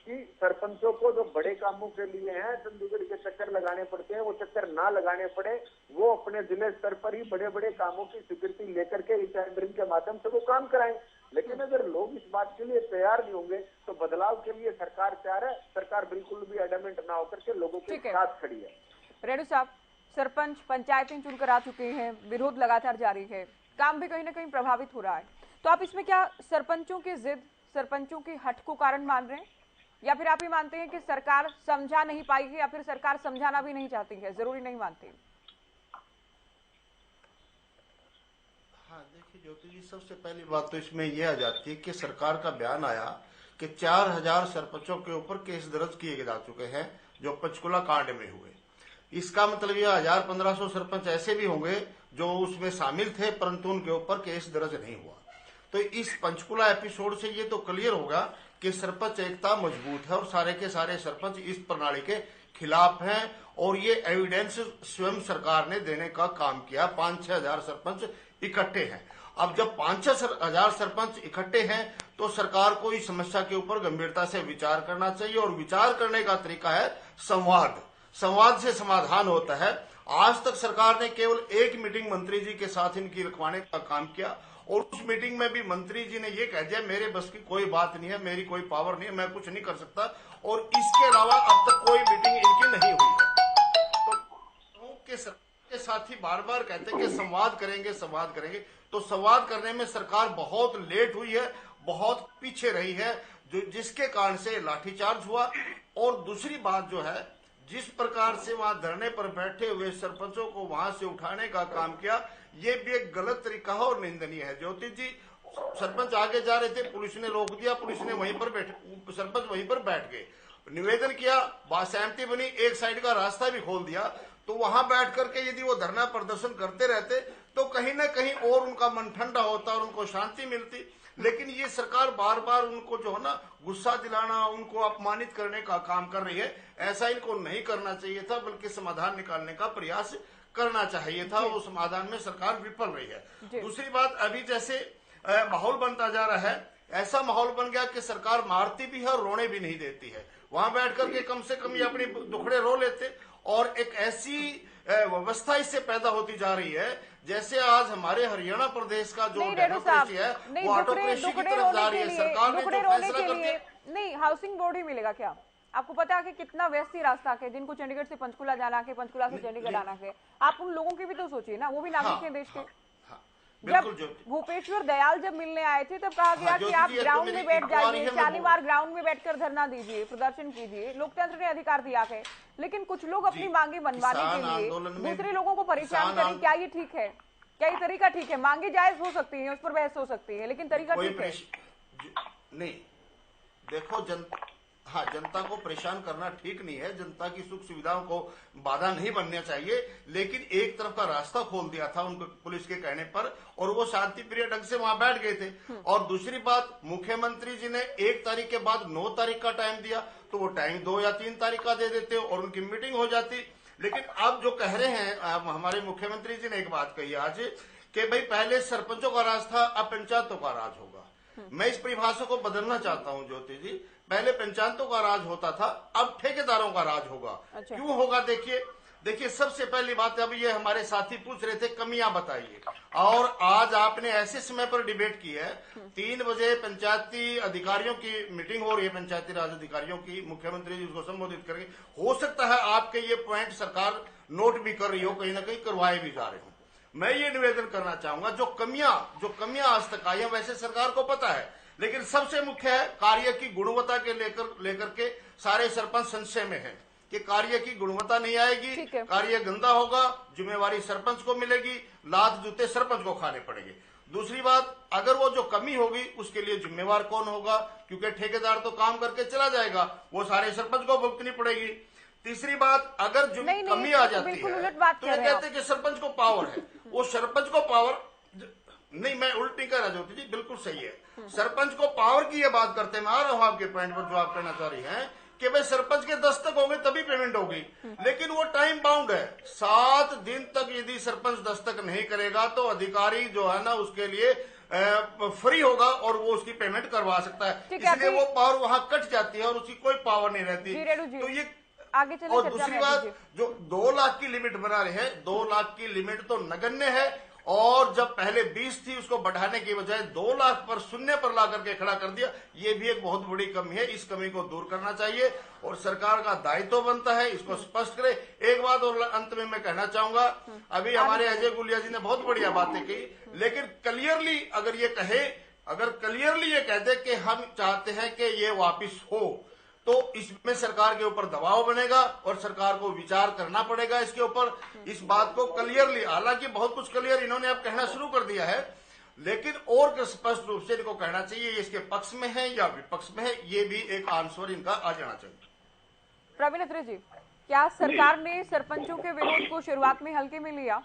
कि सरपंचों को जो बड़े कामों के लिए हैं चंडीगढ़ के चक्कर लगाने पड़ते हैं, वो चक्कर ना लगाने पड़े, वो अपने जिले स्तर पर ही बड़े बड़े कामों की स्वीकृति लेकर के टेंडरिंग के माध्यम से वो काम कराएं। लेकिन अगर लोग इस बात के लिए तैयार नहीं होंगे तो बदलाव के लिए सरकार तैयार है। सरकार बिल्कुल भी एडमेंट ना होकर के लोगों के साथ खड़ी है। रेणु साहब, सरपंच पंचायतें चुनकर आ चुके हैं, विरोध लगातार जारी है, काम भी कहीं ना कहीं प्रभावित हो रहा है, तो आप इसमें क्या सरपंचों की जिद, सरपंचों की हट को कारण मान रहे हैं, या फिर आप ही मानते हैं कि सरकार समझा नहीं पाएगी, या फिर सरकार समझाना भी नहीं चाहती है, जरूरी नहीं मानती? हाँ देखिए ज्योति जी, सबसे पहली बात तो इसमें यह आ जाती है कि सरकार का बयान आया कि 4000 सरपंचों के ऊपर केस दर्ज किए जा चुके हैं जो पंचकुला कांड में हुए। इसका मतलब यह 1000-1500 सरपंच ऐसे भी होंगे जो उसमें शामिल थे परंतु उनके ऊपर केस दर्ज नहीं हुआ। तो इस पंचकुला एपिसोड से ये तो क्लियर होगा कि सरपंच एकता मजबूत है और सारे के सारे सरपंच इस प्रणाली के खिलाफ हैं और ये एविडेंस स्वयं सरकार ने देने का काम किया। 5-6 हजार सरपंच इकट्ठे हैं। अब जब 5-6 हजार सरपंच इकट्ठे हैं तो सरकार को इस समस्या के ऊपर गंभीरता से विचार करना चाहिए और विचार करने का तरीका है संवाद। संवाद से समाधान होता है। आज तक सरकार ने केवल एक मीटिंग मंत्री जी के साथ इनकी रखवाने का काम किया और उस मीटिंग में भी मंत्री जी ने ये कह दिया मेरे बस की कोई बात नहीं है, मेरी कोई पावर नहीं है, मैं कुछ नहीं कर सकता, और इसके अलावा अब तक कोई मीटिंग इनकी नहीं हुई है। तो के साथ ही बार बार कहते हैं कि संवाद करेंगे संवाद करेंगे, तो संवाद करने में सरकार बहुत लेट हुई है, बहुत पीछे रही है, जो जिसके कारण से लाठीचार्ज हुआ। और दूसरी बात जो है, जिस प्रकार से वहां धरने पर बैठे हुए सरपंचों को वहां से उठाने का काम किया, ये भी एक गलत तरीका है और निंदनीय है। ज्योति जी, सरपंच आगे जा रहे थे, पुलिस ने रोक दिया, पुलिस ने वहीं पर सरपंच वहीं पर बैठ गए, निवेदन किया, सहमति बनी, एक साइड का रास्ता भी खोल दिया। तो वहां बैठ करके यदि वो धरना प्रदर्शन करते रहते तो कहीं ना कहीं और उनका मन ठंडा होता और उनको शांति मिलती। लेकिन ये सरकार बार बार उनको जो है ना गुस्सा दिलाना, उनको अपमानित करने का काम कर रही है। ऐसा इनको नहीं करना चाहिए था, बल्कि समाधान निकालने का प्रयास करना चाहिए था। वो समाधान में सरकार विफल रही है। दूसरी बात, अभी जैसे माहौल बनता जा रहा है, ऐसा माहौल बन गया कि सरकार मारती भी है और रोने भी नहीं देती है। वहां बैठ करके कम से कम ये अपने दुखड़े रो लेते, और एक ऐसी व्यवस्था इससे पैदा होती जा रही है जैसे आज हमारे हरियाणा प्रदेश का जो डेमोक्रेसी है वो ऑटोक्रेसी की तरफ जा रही है। सरकार ने जो फैसला कर दिया, नहीं हाउसिंग बोर्ड ही मिलेगा क्या? आपको पता है कि कितना व्यस्ती रास्ता है, जिनको चंडीगढ़ से पंचकुला जाना है, पंचकुला से चंडीगढ़ आना है। आप उन लोगों की भी तो सोचिए ना, वो भी नागरिक हैं देश के। जब भूपेश्वर दयाल जब मिलने आए थे तब कहा गया कि आप ग्राउंड में बैठ जाइए, शालीमार ग्राउंड में बैठकर धरना दीजिए, प्रदर्शन कीजिए, लोकतंत्र ने अधिकार दिया है। लेकिन कुछ लोग अपनी मांगे मनवाने के लिए दूसरे लोगों को परेशान करें, क्या ये ठीक है? क्या ये तरीका ठीक है? मांगे जायज हो सकती है, उस पर बहस हो सकती है, लेकिन तरीका ठीक है नहीं। देखो जनता को परेशान करना ठीक नहीं है, जनता की सुख सुविधाओं को बाधा नहीं बनना चाहिए। लेकिन एक तरफ का रास्ता खोल दिया था उनको पुलिस के कहने पर, और वो शांति प्रिय ढंग से वहां बैठ गए थे। और दूसरी बात, मुख्यमंत्री जी ने 1 तारीख के बाद 9 तारीख का टाइम दिया, तो वो टाइम 2 या 3 तारीख का दे देते और उनकी मीटिंग हो जाती। लेकिन अब जो कह रहे हैं हमारे मुख्यमंत्री जी ने एक बात कही आज कि भाई पहले सरपंचों का राज था, अब पंचायतों का राज होगा। मैं इस परिभाषा को बदलना चाहता हूं ज्योति जी। पहले पंचायतों का राज होता था, अब ठेकेदारों का राज होगा। क्यों होगा? देखिए सबसे पहली बात, अब ये हमारे साथी पूछ रहे थे कमियां बताइए, और आज आपने ऐसे समय पर डिबेट की है। 3 बजे पंचायती अधिकारियों की मीटिंग हो रही है, पंचायती राज अधिकारियों की, मुख्यमंत्री जी उसको संबोधित करेंगे। हो सकता है आपके ये पॉइंट सरकार नोट भी कर रही हो, कहीं ना कहीं करवाए भी जा रहे हो। मैं ये निवेदन करना चाहूंगा, जो कमियां आज तक आई है वैसे सरकार को पता है, लेकिन सबसे मुख्य है कार्य की गुणवत्ता के लेकर के सारे सरपंच संशय में है कि कार्य की गुणवत्ता नहीं आएगी, कार्य गंदा होगा, जिम्मेवारी सरपंच को मिलेगी, लात जूते सरपंच को खाने पड़ेंगे। दूसरी बात, अगर वो जो कमी होगी उसके लिए जिम्मेवार कौन होगा? क्योंकि ठेकेदार तो काम करके चला जाएगा, वो सारे सरपंच को भुगतनी पड़ेगी। तीसरी बात, अगर जो कमी आ जाती है तो ये कहते हैं कि सरपंच को पावर है, वो सरपंच को पावर नहीं, मैं उल्ट नहीं कह रहा ज्योति जी, बिल्कुल सही है। सरपंच को पावर की ये बात करते, मैं आ रहा हूं आपके पॉइंट पर जो आप कहना चाह रही हैं कि भाई सरपंच के दस्तक होंगे तभी पेमेंट होगी, लेकिन वो टाइम बाउंड है। 7 दिन तक यदि सरपंच दस्तक नहीं करेगा तो अधिकारी जो है ना उसके लिए फ्री होगा और वो उसकी पेमेंट करवा सकता है, इसलिए वो पावर वहां कट जाती है और उसकी कोई पावर नहीं रहती। तो ये आगे चले। और दूसरी बात, जो 2 लाख की लिमिट बना रहे हैं, 2 लाख की लिमिट तो नगण्य है, और जब पहले 20 थी उसको बढ़ाने की बजाय 2 लाख पर शून्य पर ला करके खड़ा कर दिया, ये भी एक बहुत बड़ी कमी है। इस कमी को दूर करना चाहिए और सरकार का दायित्व बनता है इसको स्पष्ट करे। एक बात और अंत में मैं कहना चाहूंगा, अभी हमारे अजय गुलिया जी ने बहुत बढ़िया बातें की, लेकिन क्लियरली अगर क्लियरली ये कहते कि हम चाहते हैं कि ये वापिस हो, तो इसमें सरकार के ऊपर दबाव बनेगा और सरकार को विचार करना पड़ेगा इसके ऊपर। इस बात को क्लियरली, हालांकि बहुत कुछ क्लियर इन्होंने अब कहना शुरू कर दिया है, लेकिन और स्पष्ट रूप से इनको कहना चाहिए ये इसके पक्ष में है या विपक्ष में है, ये भी एक आंसर इनका आ जाना चाहिए। प्रवीण अत्रे जी, क्या सरकार ने सरपंचों के विरोध को शुरुआत में हल्के में लिया?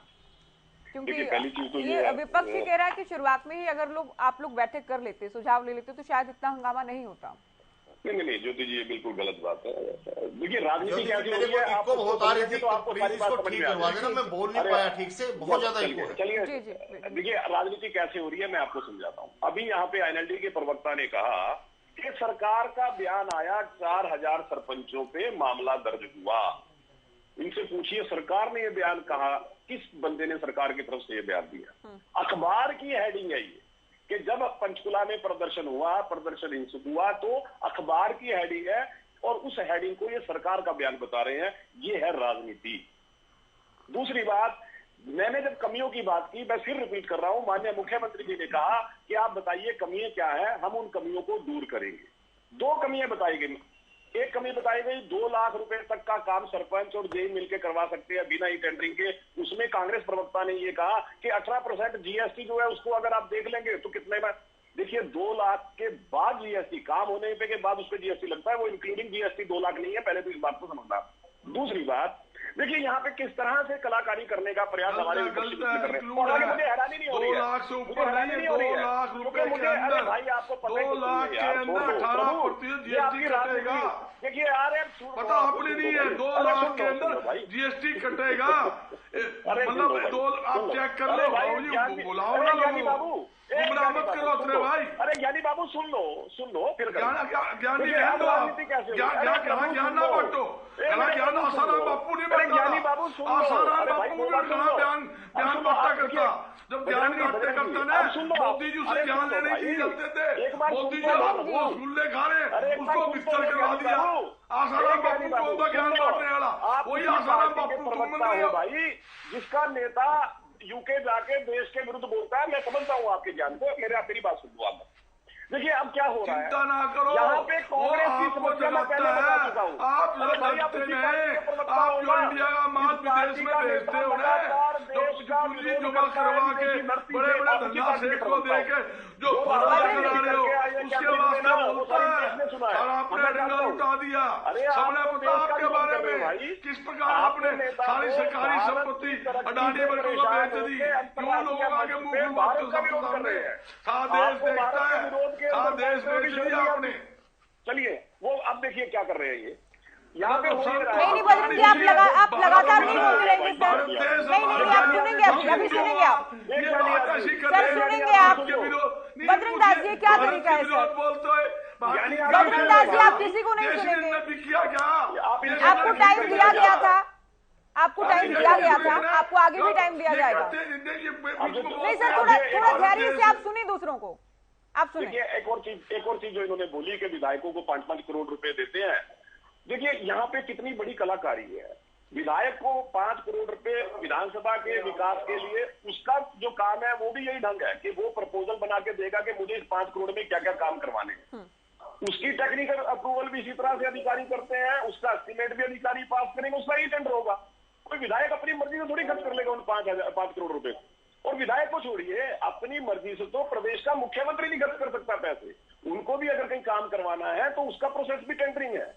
क्योंकि ये विपक्ष ही कह रहा है कि शुरुआत में ही अगर आप लोग बैठक कर लेते, सुझाव ले लेते, तो शायद इतना हंगामा नहीं होता। नहीं ज्योति जी, ये बिल्कुल गलत बात है। देखिए राजनीति क्या आपको बहुत आ रही थी, तो आपको इसको ठीक करवा देना, मैं बोल नहीं पाया ठीक से, बहुत ज्यादा इको है। चलिए देखिए राजनीति कैसे हो रही है मैं आपको समझाता हूँ। अभी यहाँ पे एनएलडी के प्रवक्ता ने कहा कि सरकार का बयान आया, 4000 सरपंचों पे मामला दर्ज हुआ। इनसे पूछिए सरकार ने ये बयान कहा, किस बंदे ने सरकार की तरफ से ये बयान दिया? अखबार की हेडिंग है ये कि जब पंचकुला में प्रदर्शन हिंसक हुआ तो अखबार की हेडिंग है और उस हेडिंग को ये सरकार का बयान बता रहे हैं। ये है राजनीति। दूसरी बात, मैंने जब कमियों की बात की, मैं फिर रिपीट कर रहा हूं, माननीय मुख्यमंत्री जी ने कहा कि आप बताइए कमियां क्या है, हम उन कमियों को दूर करेंगे। 2 कमियां बताई गई। एक कमी बताई गई 2 लाख रुपए तक का काम सरपंच और जेई मिलकर करवा सकते हैं बिना ई टेंडरिंग के। उसमें कांग्रेस प्रवक्ता ने ये कहा कि 18% जीएसटी जो है उसको अगर आप देख लेंगे तो कितने में, देखिए 2 लाख के बाद जीएसटी, काम होने पे के बाद उस पर जीएसटी लगता है, वो इंक्लूडिंग जीएसटी 2 लाख नहीं है, पहले तो इस बात को समझना। दूसरी बात, देखिए यहाँ पे किस तरह से कलाकारी करने का प्रयास हमारे विपक्षी कर रहे हैं, और मुझे हैरानी नहीं हो रही है, 2 लाख से ऊपर नहीं है, 2 लाख रुपए के अंदर, भाई आपको पता 2 लाख के अंदर 18% जीएसटी कटेगा। देखिए यार पता अपने नहीं है, 2 लाख के अंदर जीएसटी कटेगा। मतलब 2 आप चेक कर लो, बुलाओ ना लोगों, गुमराह मत करो अपने भाई। अरे ज्ञानी बाबू सुन लो फिर ज्ञानी रहने दो आप, ज्ञान ना बांटो, ज्ञान आसाराम बापू नहीं बांटता, आसाराम बापू कहाँ बयान बांटा करता। जब ज्ञान बांटते करता ना, मोदी जी उसे ज्ञान लेने की चलते थे, मोदी जी वो रसगुल्ले खा रहे, उसको बिस्तर करवा दिया। आसाराम बापू कौन था ज्ञान बांटने वाला? वही आसाराम बापू तुम बन रहे हो भाई, जिसका नेता यूके जाके देश के विरुद्ध बोलता है। मैं समझता हूँ आपके ज्ञान को, मेरी बात सुन लो आप। देखिए अब क्या हो रहा है, चिंता ना करो, यहाँ पे कांग्रेस की समस्या मैं पहले बता चुका हूँ। आप लगते नहीं, आप जो इंडिया का माल विदेश में भेजते हो ना, जो जमा करवा के बड़े बड़े धंधा सेठ को दे के जो फर्जी करा रहे हो, उसके वास्ते बोलता है, और आपने डंगा उठा दिया। सबने पता आपके बारे में किस प्रकार आपने सारी सरकारी संपत्ति अडानी वर्गों को बेच दी, क्यों लोगों आगे मुंह घुमाते हो सबके सामने। सारा देश देखता है, सारा देश बेच दिया आपने। चलिए वो अब देखिए क्या कर रहे हैं ये, यहाँ पे हो ही रहा है। नहीं बजरंग जी, आप लगातार नहीं बोलते रहेंगे सर। नहीं आप सुनेंगे, अभी सुनेंगे आप सर, सुनेंगे आप। बजरंग दास जी क्या तरीका है सर? बजरंग दास जी आप किसी को नहीं सुनेंगे। आपको टाइम दिया गया था, आपको टाइम दिया गया था, आपको आगे भी टाइम दिया जाएगा। नहीं सर, थोड़ा धैर्य से आप सुनिए दूसरों को, आप सुनिए। देखिए एक और चीज जो इन्होंने बोली कि विधायकों को 5-5 करोड़ रुपए देते हैं। देखिए यहाँ पे कितनी बड़ी कलाकारी है। विधायक को 5 करोड़ रुपए विधानसभा के विकास के लिए, उसका जो काम है वो भी यही ढंग है कि वो प्रपोजल बना के देगा कि मुझे इस 5 करोड़ में क्या क्या काम करवाने हैं। उसकी टेक्निकल अप्रूवल भी इसी तरह से अधिकारी करते हैं, उसका एस्टिमेट भी अधिकारी पास करेंगे, उसका ही टेंडर होगा। कोई विधायक अपनी मर्जी से थोड़ी खर्च कर लेगा उन 5 करोड़ रुपए। और विधायक को छोड़िए, अपनी मर्जी से तो प्रदेश का मुख्यमंत्री नहीं खर्च कर सकता पैसे। उनको भी अगर कहीं काम करवाना है तो उसका प्रोसेस भी टेंडरिंग है।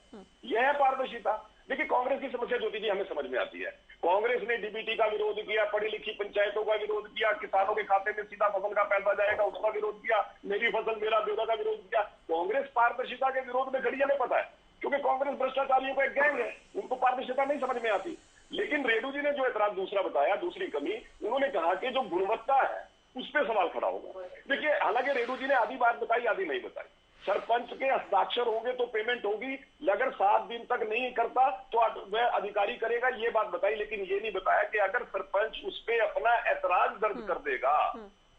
यह है पारदर्शिता। देखिए कांग्रेस की समस्या ज्योति जी हमें समझ में आती है। कांग्रेस ने डीबीटी का विरोध किया, पढ़ी लिखी पंचायतों का विरोध किया, किसानों के खाते में सीधा फसल का पैसा जाएगा उसका विरोध किया, मेरी फसल मेरा ब्यौरा का विरोध किया। कांग्रेस पारदर्शिता के विरोध में खड़ी हमें पता है, क्योंकि कांग्रेस भ्रष्टाचारियों का एक गैंग है, उनको पारदर्शिता नहीं समझ में आती। लेकिन रेड्डू जी ने जो एतराज दूसरा बताया, दूसरी कमी, उन्होंने कहा कि जो गुणवत्ता है उस पर सवाल खड़ा होगा। देखिए हालांकि रेड्डू जी ने आधी बात बताई, आधी नहीं बताई। सरपंच के हस्ताक्षर होंगे तो पेमेंट होगी, अगर 7 दिन तक नहीं करता तो वह अधिकारी करेगा, ये बात बताई। लेकिन ये नहीं बताया कि अगर सरपंच उस पर अपना ऐतराज दर्ज कर देगा,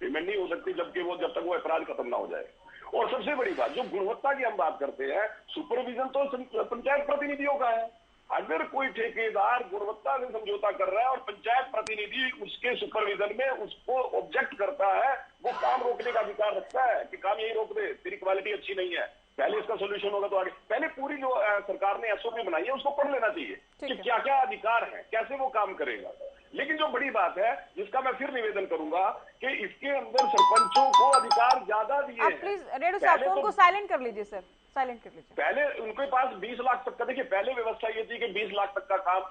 पेमेंट नहीं हो सकती जब तक वो ऐतराज खत्म ना हो जाए। और सबसे बड़ी बात, जो गुणवत्ता की हम बात करते हैं, सुपरविजन तो पंचायत प्रतिनिधियों का है। अगर कोई ठेकेदार गुणवत्ता से समझौता कर रहा है और पंचायत प्रतिनिधि उसके सुपरविजन में उसको ऑब्जेक्ट करता है, वो काम रोकने का अधिकार रखता है कि काम यही रोक दे, तेरी क्वालिटी अच्छी नहीं है, पहले इसका सोल्यूशन होगा तो आगे। पहले पूरी जो सरकार ने एसओपी बनाई है उसको पढ़ लेना चाहिए कि क्या क्या अधिकार है, कैसे वो काम करेगा। लेकिन जो बड़ी बात है, जिसका मैं फिर निवेदन करूंगा कि इसके अंदर सरपंचों को अधिकार ज्यादा दिए हैं। प्लीज रेड्डू साहब फोन को साइलेंट कर लीजिए सर, साइलेंट कर लीजिए। पहले उनके पास 20 लाख तक का, देखिए पहले व्यवस्था ये थी कि 20 लाख तक का काम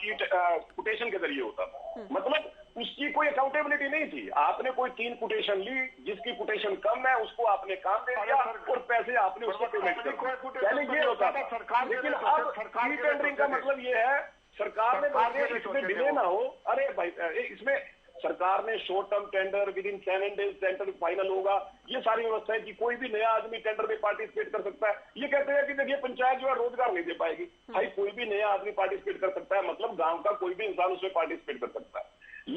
कोटेशन के जरिए होता था, मतलब उसकी कोई अकाउंटेबिलिटी नहीं थी। आपने कोई 3 कोटेशन ली, जिसकी कोटेशन कम है उसको आपने काम दे दिया और पैसे आपने उसको पेमेंट कर दिया। पहले ये होता था। लेकिन अब ई टेंडरिंग का मतलब ये है, सरकार ने इसमें डिले ना हो। अरे भाई, इसमें सरकार ने short term tender, with in 7 days tender final होगा, ये सारी व्यवस्थाएं कि कोई भी नया आदमी टेंडर में पार्टिसिपेट कर सकता है। ये कहते हैं कि देखिए पंचायत जो है रोजगार नहीं दे पाएगी। भाई कोई भी नया आदमी पार्टिसिपेट कर सकता है, मतलब गांव का कोई भी इंसान उसमें पार्टिसिपेट कर सकता है।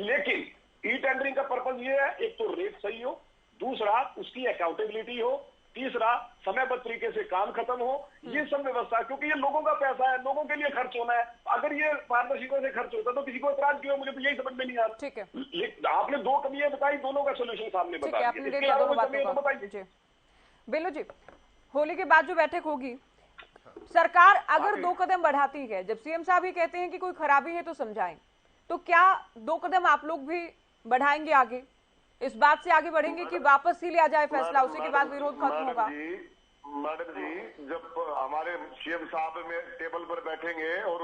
लेकिन ई टेंडरिंग का पर्पज ये है, एक तो रेट सही हो, दूसरा उसकी अकाउंटेबिलिटी हो, तीसरा समयबद्ध तरीके से काम खत्म हो। ये सब व्यवस्था, क्योंकि ये लोगों का पैसा है, लोगों के लिए खर्च होना है। अगर ये पारदर्शिता से खर्च होता तो किसी को एतराज क्यों? मुझे तो यही समझ में नहीं आ रहा। ठीक है, आपने 2 कमियां बताई, दोनों का सोल्यूशन सामने बताया। बिल्लू जी, होली के बाद जो बैठक होगी, सरकार अगर 2 कदम बढ़ाती है, जब सीएम साहब ही कहते हैं कि कोई खराबी है तो समझाएं, तो क्या 2 कदम आप लोग भी बढ़ाएंगे आगे? इस बात से आगे बढ़ेंगे कि वापस ही लिया जाए फैसला, उसी के बाद विरोध खत्म होगा? मैडम जी, जब हमारे सीएम साहब में टेबल पर बैठेंगे और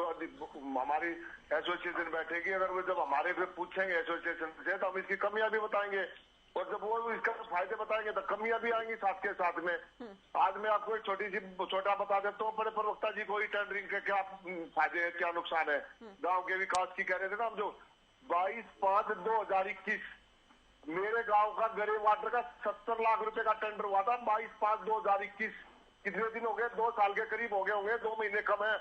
हमारी एसोसिएशन बैठेगी, अगर वो जब हमारे से पूछेंगे एसोसिएशन से, तो हम इसकी कमियां भी बताएंगे, और जब वो इसका फायदे बताएंगे तो कमियां भी आएंगी साथ के साथ में। आज मैं आपको एक छोटा बता देता हूँ, बड़े प्रवक्ता जी को टेंडरिंग के क्या फायदे है, क्या नुकसान है। गाँव के विकास की कह रहे थे ना हम, जो 22/5/2021 मेरे गांव का गरीब वाटर का 70 लाख रुपए का टेंडर हुआ था। 22/5/2021 कितने दिन हो गए? 2 साल के करीब हो गए होंगे, 2 महीने कम है।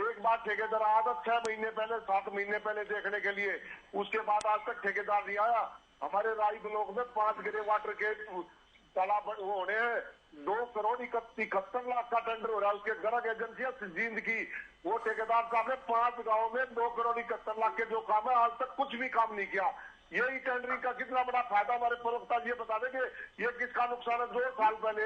एक बार ठेकेदार आया था 6 महीने पहले, 7 महीने पहले देखने के लिए, उसके बाद आज तक ठेकेदार नहीं आया। हमारे राई ब्लॉक में 5 ग्रे वाटर के तालाब वो होने हैं, 2 करोड़ 71 लाख का टेंडर हो रहा है। उसके गरग एजेंसियां जींद की, वो ठेकेदार साहब ने 5 गाँव में 2 करोड़ 71 लाख के जो काम है, आज तक कुछ भी काम नहीं किया। यही टेंडरिंग का कितना बड़ा फायदा हमारे प्रवक्ता जी बता देंगे। ये किसका नुकसान है? 2 साल पहले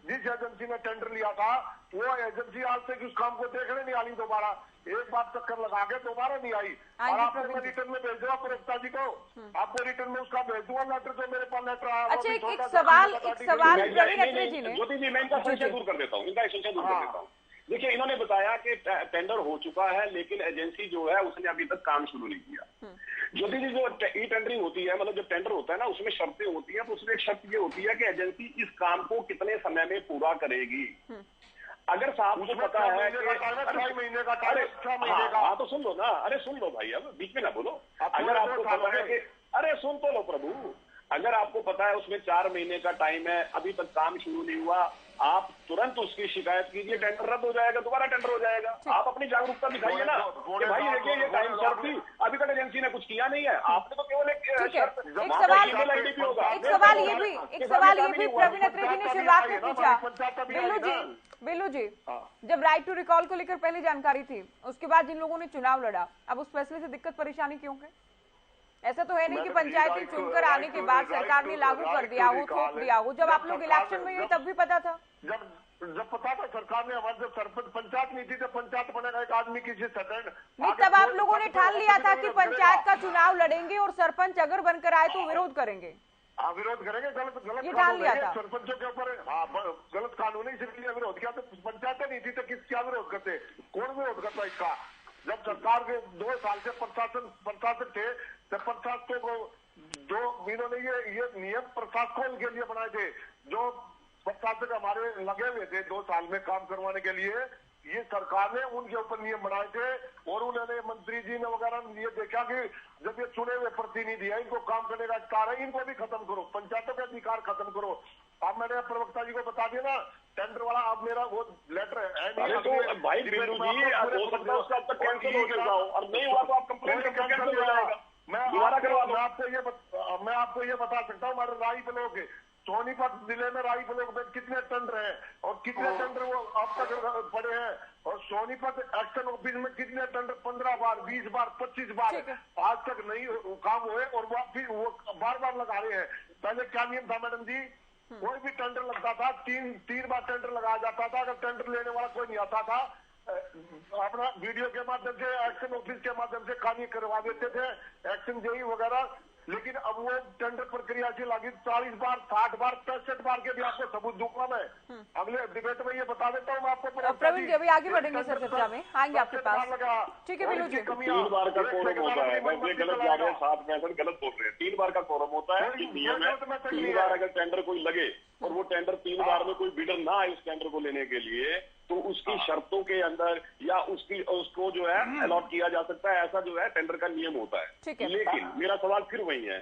जिस एजेंसी ने टेंडर लिया था, वो एजेंसी आज तक उस काम को देखने नहीं आई दोबारा। एक बार चक्कर लगा के दोबारा नहीं आई। और आपको रिटर्न में भेज दूंगा प्रवक्ता जी को, आपको रिटर्न में उसका भेज दूंगा लेटर, जो मेरे पास लेटर आया। अच्छा, एक सवाल ज्योति जी, मैं इनका संशय दूर कर देता हूँ, देखिए इन्होंने बताया कि टेंडर हो चुका है, लेकिन एजेंसी जो है उसने अभी तक काम शुरू नहीं किया। ज्योति जी, जो ई टेंडरिंग होती है, मतलब जब टेंडर होता है ना, उसमें शर्तें होती हैं, तो उसमें एक शर्त ये होती है कि एजेंसी इस काम को कितने समय में पूरा करेगी। अगर साहब को पता है कि 6 महीने का टाइम, 6 महीने का। हाँ तो सुन लो ना, अरे सुन लो भाई, अब बीच में ना बोलो। अगर आपको पता है कि, अरे सुन तो लो प्रभु, अगर आपको पता है उसमें 4 महीने का टाइम है, अभी तक काम शुरू नहीं हुआ, आप तुरंत उसकी शिकायत कीजिए, टेंडर रद्द हो जाएगा, दोबारा टेंडर हो जाएगा। आप अपनी जागरूकता दिखाइए ना कि भाई देखिए ये टाइम शर्त थी, अभी तक एजेंसी ने कुछ किया नहीं है, आपने तो केवल एक शर्त। एक सवाल ये भी प्रवीण अत्रे जी ने शुरुआत में पूछा, बिल्लू जी, जब राइट टू रिकॉल को लेकर पहले जानकारी थी, उसके बाद जिन लोगों ने चुनाव लड़ा, अब उस फैसले से दिक्कत परेशानी क्यों है? ऐसा तो है नहीं कि पंचायती चुनकर आने के बाद सरकार ने लागू कर दिया हो, थोप दिया हो। जब आप लोग इलेक्शन में हुए तब भी पता था? जब पता था सरकार ने, हमारे जब सरपंच पंचायत नहीं थी तो पंचायत बनेगा एक आदमी किसी सेकंड नहीं, तब आप लोगों ने ठान लिया था कि पंचायत का चुनाव लड़ेंगे और सरपंच अगर बनकर आए तो विरोध करेंगे। हाँ, विरोध करेंगे, गलत ये ठान लिया था सरपंचों के ऊपर। हाँ, गलत कानून है, इसलिए विरोध किया। तो पंचायत नहीं थी तो क्या विरोध करते, कौन विरोध करता इसका? जब सरकार के 2 साल से प्रशासक थे, तो प्रशासकों को इन्होंने ये नियम प्रशासकों के लिए बनाए थे। जो प्रशासक हमारे लगे हुए थे 2 साल में काम करवाने के लिए, ये सरकार ने उनके ऊपर नियम बनाए थे। और उन्होंने मंत्री जी ने वगैरह ये देखा कि जब ये चुने हुए प्रतिनिधि है, इनको काम करने का अधिकार है, इनको भी खत्म करो, पंचायतों के अधिकार खत्म करो। अब मैंने प्रवक्ता जी को बता दिया ना, टेंडर वाला अब मेरा वो लेटर है नहीं। तो भाई बिल्लू जी, हो सकता है उसका अब तक कैंसिल हो गया हो, और नहीं हुआ तो आप कंप्लेंट कैंसिल हो जाएगा, दोबारा करवा दो। मैं आपको ये बता सकता हूँ, हमारे राई ब्लॉक सोनीपत जिले में राई ब्लॉक में कितने टेंडर हैं और कितने टेंडर वो अब तक पड़े हैं, और सोनीपत एक्शन ऑफिस में कितने टेंडर 15 बार, 20 बार, 25 बार आज तक नहीं काम हुए, और वो बार लगा रहे हैं। पहले क्या नियम था मैडम जी, कोई भी टेंडर लगता था, 3 बार टेंडर लगाया जाता था। अगर टेंडर लेने वाला कोई नहीं आता था, अपना वीडियो के माध्यम से, एक्शन ऑफिस के माध्यम से कार्य करवा देते थे, एक्शन जेई वगैरह। लेकिन अब वो टेंडर प्रक्रिया से लगी 40 बार, 60 बार, 65 बार के भी आपको सबूत दूंगा मैं। अगले डिबेट में ये बता देता हूँ मैं आपको। प्रवीण जी, अभी आगे बढ़ेंगे सर, चर्चा में आएंगे आपके पास। ठीक है बिल्लू जी। 3 बार का कोरम होता है, बस ये गलत जा रहे हैं, 7 गलत बोल रहे हैं। 3 बार का कोरम होता है, नियम है। 3 बार अगर टेंडर कोई लगे और वो टेंडर 3 बार में कोई बिडर ना आए उस टेंडर को लेने के लिए, तो उसकी शर्तों के अंदर या उसको जो है अलॉट किया जा सकता है, ऐसा जो है टेंडर का नियम होता है। लेकिन मेरा सवाल फिर वही है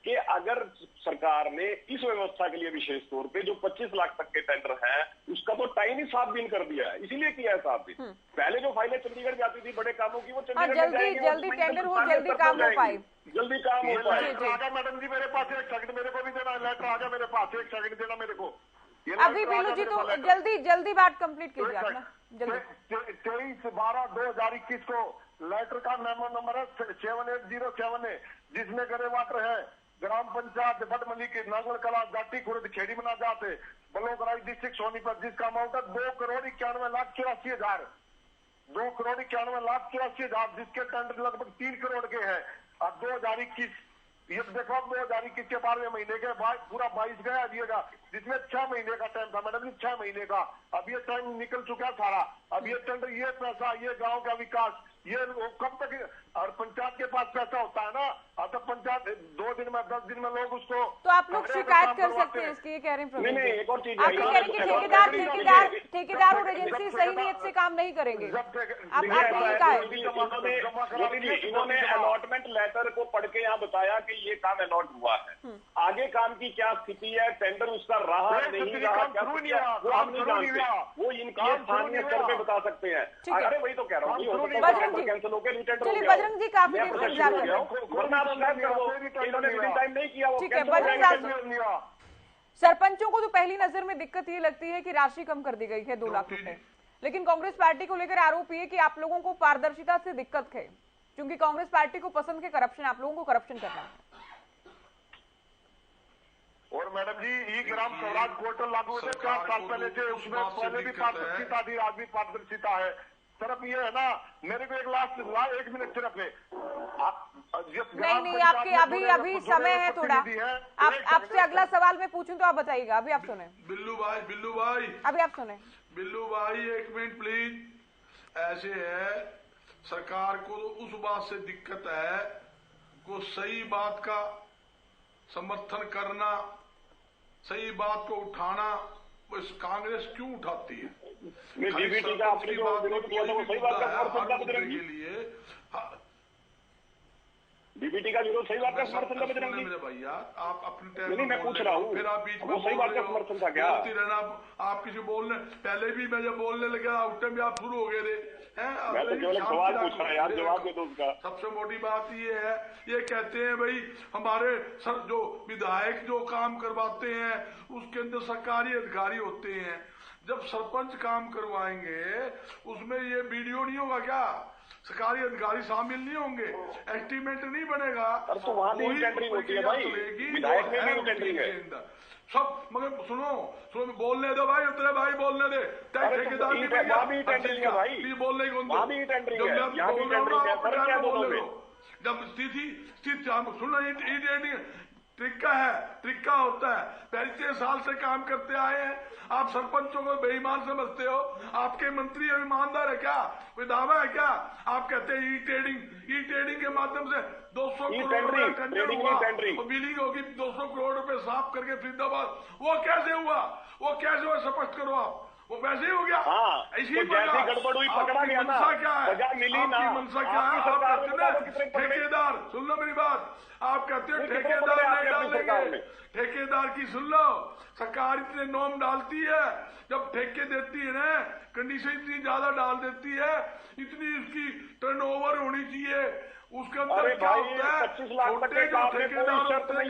कि अगर सरकार ने इस व्यवस्था के लिए विशेष तौर पे जो 25 लाख तक के टेंडर हैं, उसका तो टाइम ही 7 दिन कर दिया है, इसीलिए किया है 7 दिन। पहले जो फाइलें चंडीगढ़ जाती थी बड़े कामों की, वो चंडीगढ़ जल्दी टेंडर हो, जल्दी काम हो पाए, जल्दी काम हो पाए। आ गया मैडम जी मेरे पास, एक सेकंड मेरे को भी देना, लेटर आ गया मेरे पास, एक सेकंड देना मेरे को। अभी बिल्लू जी तो जल्दी बात कंप्लीट कीजिए आप ना, जल्दी। 23/12/2021 को लेटर का मेमो नंबर है 7807 है, जिसमें गरे वाटर है, ग्राम पंचायत बटमली की नागल कला जाटी खुर्द खेड़ी मना जाते ब्लॉक राय डिस्ट्रिक्ट सोनीपत, जिसका अमाउंट है 2,91,84,000 2,91,84,000, जिसके टेंडर लगभग 3 करोड़ के हैं। अब 2021 ये देखो, 2021 के 12वें महीने के बाद पूरा 22 गया दिएगा, जिसमें 6 महीने का टाइम था मैडम जी, 6 महीने का। अब ये टाइम निकल चुका सारा। अब ये टेंडर, ये पैसा, ये गांव का विकास, ये कब तक? और पंचायत के पास पैसा होता है ना, अब तो पंचायत 2 दिन में 10 दिन में लोग उसको, तो आप लोग शिकायत कर सकते हैं इसकी, ये कह रहे हैं प्रवीण जी। एक और चीज आप कह रहे हैं कि ठेकेदार और एजेंसी सही नीयत से काम नहीं करेंगे, इन्होंने अलॉटमेंट लेटर को पढ़ के यहाँ बताया कि ये काम अलॉट हुआ है, आगे काम की क्या स्थिति है, टेंडर उसका रहा नहीं रहा, क्या वो हम नहीं जानते, वो इनके स्थानीय स्तर पे बता सकते हैं। अरे वही तो कह रहा हूँ, कैंसिल हो गया, चलिए बजरंग जी काफी इंतजार कर रहे हैं। ठीक है बजरंग जी, सरपंचों को तो पहली नजर में दिक्कत ये लगती है कि राशि कम कर दी गई है 2 लाख रुपए, लेकिन कांग्रेस पार्टी को लेकर आरोप ये कि आप लोगों को पारदर्शिता से दिक्कत है, क्योंकि कांग्रेस पार्टी को पसंद है करप्शन, आप लोगों को करप्शन करना है। और मैडम जी, ई ग्राम स्वराज पोर्टल लागू हुए थे 4 साल पहले से, उसमें पहले भी पारदर्शिता थी, आज भी पारदर्शिता है। सिर्फ ये है ना, मेरे को एक मिनट सिर्फ है, नहीं अभी समय है थोड़ा, आपसे अगला सवाल मैं पूछूं तो आप बताइएगा, अभी आप सुने। बिल्लू भाई अभी आप सुने। बिल्लू भाई 1 मिनट प्लीज। ऐसे है, सरकार को उस बात से दिक्कत है को सही बात का समर्थन करना, सही बात को उठाना, वो कांग्रेस क्यों उठाती है? डीबीटी का आपने जो विरोध किया था वो सही बात का समर्थन था बजरंग जी? डीबीटी का विरोध सही बात का समर्थन था बजरंग जी? मेरे भैया आप अपने टाइम नहीं, मैं पूछ रहा हूँ, फिर आप बीच में वो सही बात का समर्थन था क्या? बोलती रहना, आप किसी बोलने पहले भी मैं जब बोलने लगा उस टाइम भी आप शुरू हो गए थे। मैं तो केवल सवाल पूछ रहा यार, जवाब दे दो उसका। सबसे मोटी बात ये है, ये कहते हैं भाई हमारे सर जो विधायक जो काम करवाते हैं उसके अंदर सरकारी अधिकारी होते हैं, जब सरपंच काम करवाएंगे उसमें ये वीडियो नहीं होगा क्या? सरकारी अधिकारी शामिल नहीं होंगे, एस्टीमेट नहीं बनेगा, तो वहां भी टेंडरिंग होती है भाई, विधायक में भी टेंडरिंग है सब। मगर सुनो बोलने दो भाई, उतरे भाई बोलने दे। ठेकेदार की भी टेंडरिंग है भाई, बोलने को वहां भी टेंडरिंग है, यहाँ भी टेंडरिंग है, फर्क क्या है दोनों में? जब सुनो ट्रिक्का होता है, 35 साल से काम करते आए हैं, आप सरपंचों को बेईमान समझते हो? आपके मंत्री ईमानदार है क्या? कोई दावा है क्या? आप कहते हैं ई ट्रेडिंग के माध्यम से 200 करोड़ टेंडर हुआ और बिलिंग होगी 200 करोड़ रुपए साफ करके फरीदाबाद, वो कैसे हुआ? स्पष्ट करो आप, वो वैसे ही हो गया। इसी जैसी गड़बड़ हुई, पकड़ा गया ना, सजा मिली ना। मनसा क्या है? आप कहते हैं ठेकेदार, सुन लो मेरी बात, आप कहते हो ठेकेदार नहीं डालेंगे, ठेकेदार की सुन लो, सरकार इतने नॉर्म डालती है, जब ठेके देती है ना कंडीशन इतनी ज्यादा डाल देती है, इतनी उसकी टर्नओवर होनी चाहिए, उसके अंदर क्या होता है? 25 लाख छोटे जो ठेकेदार होते हैं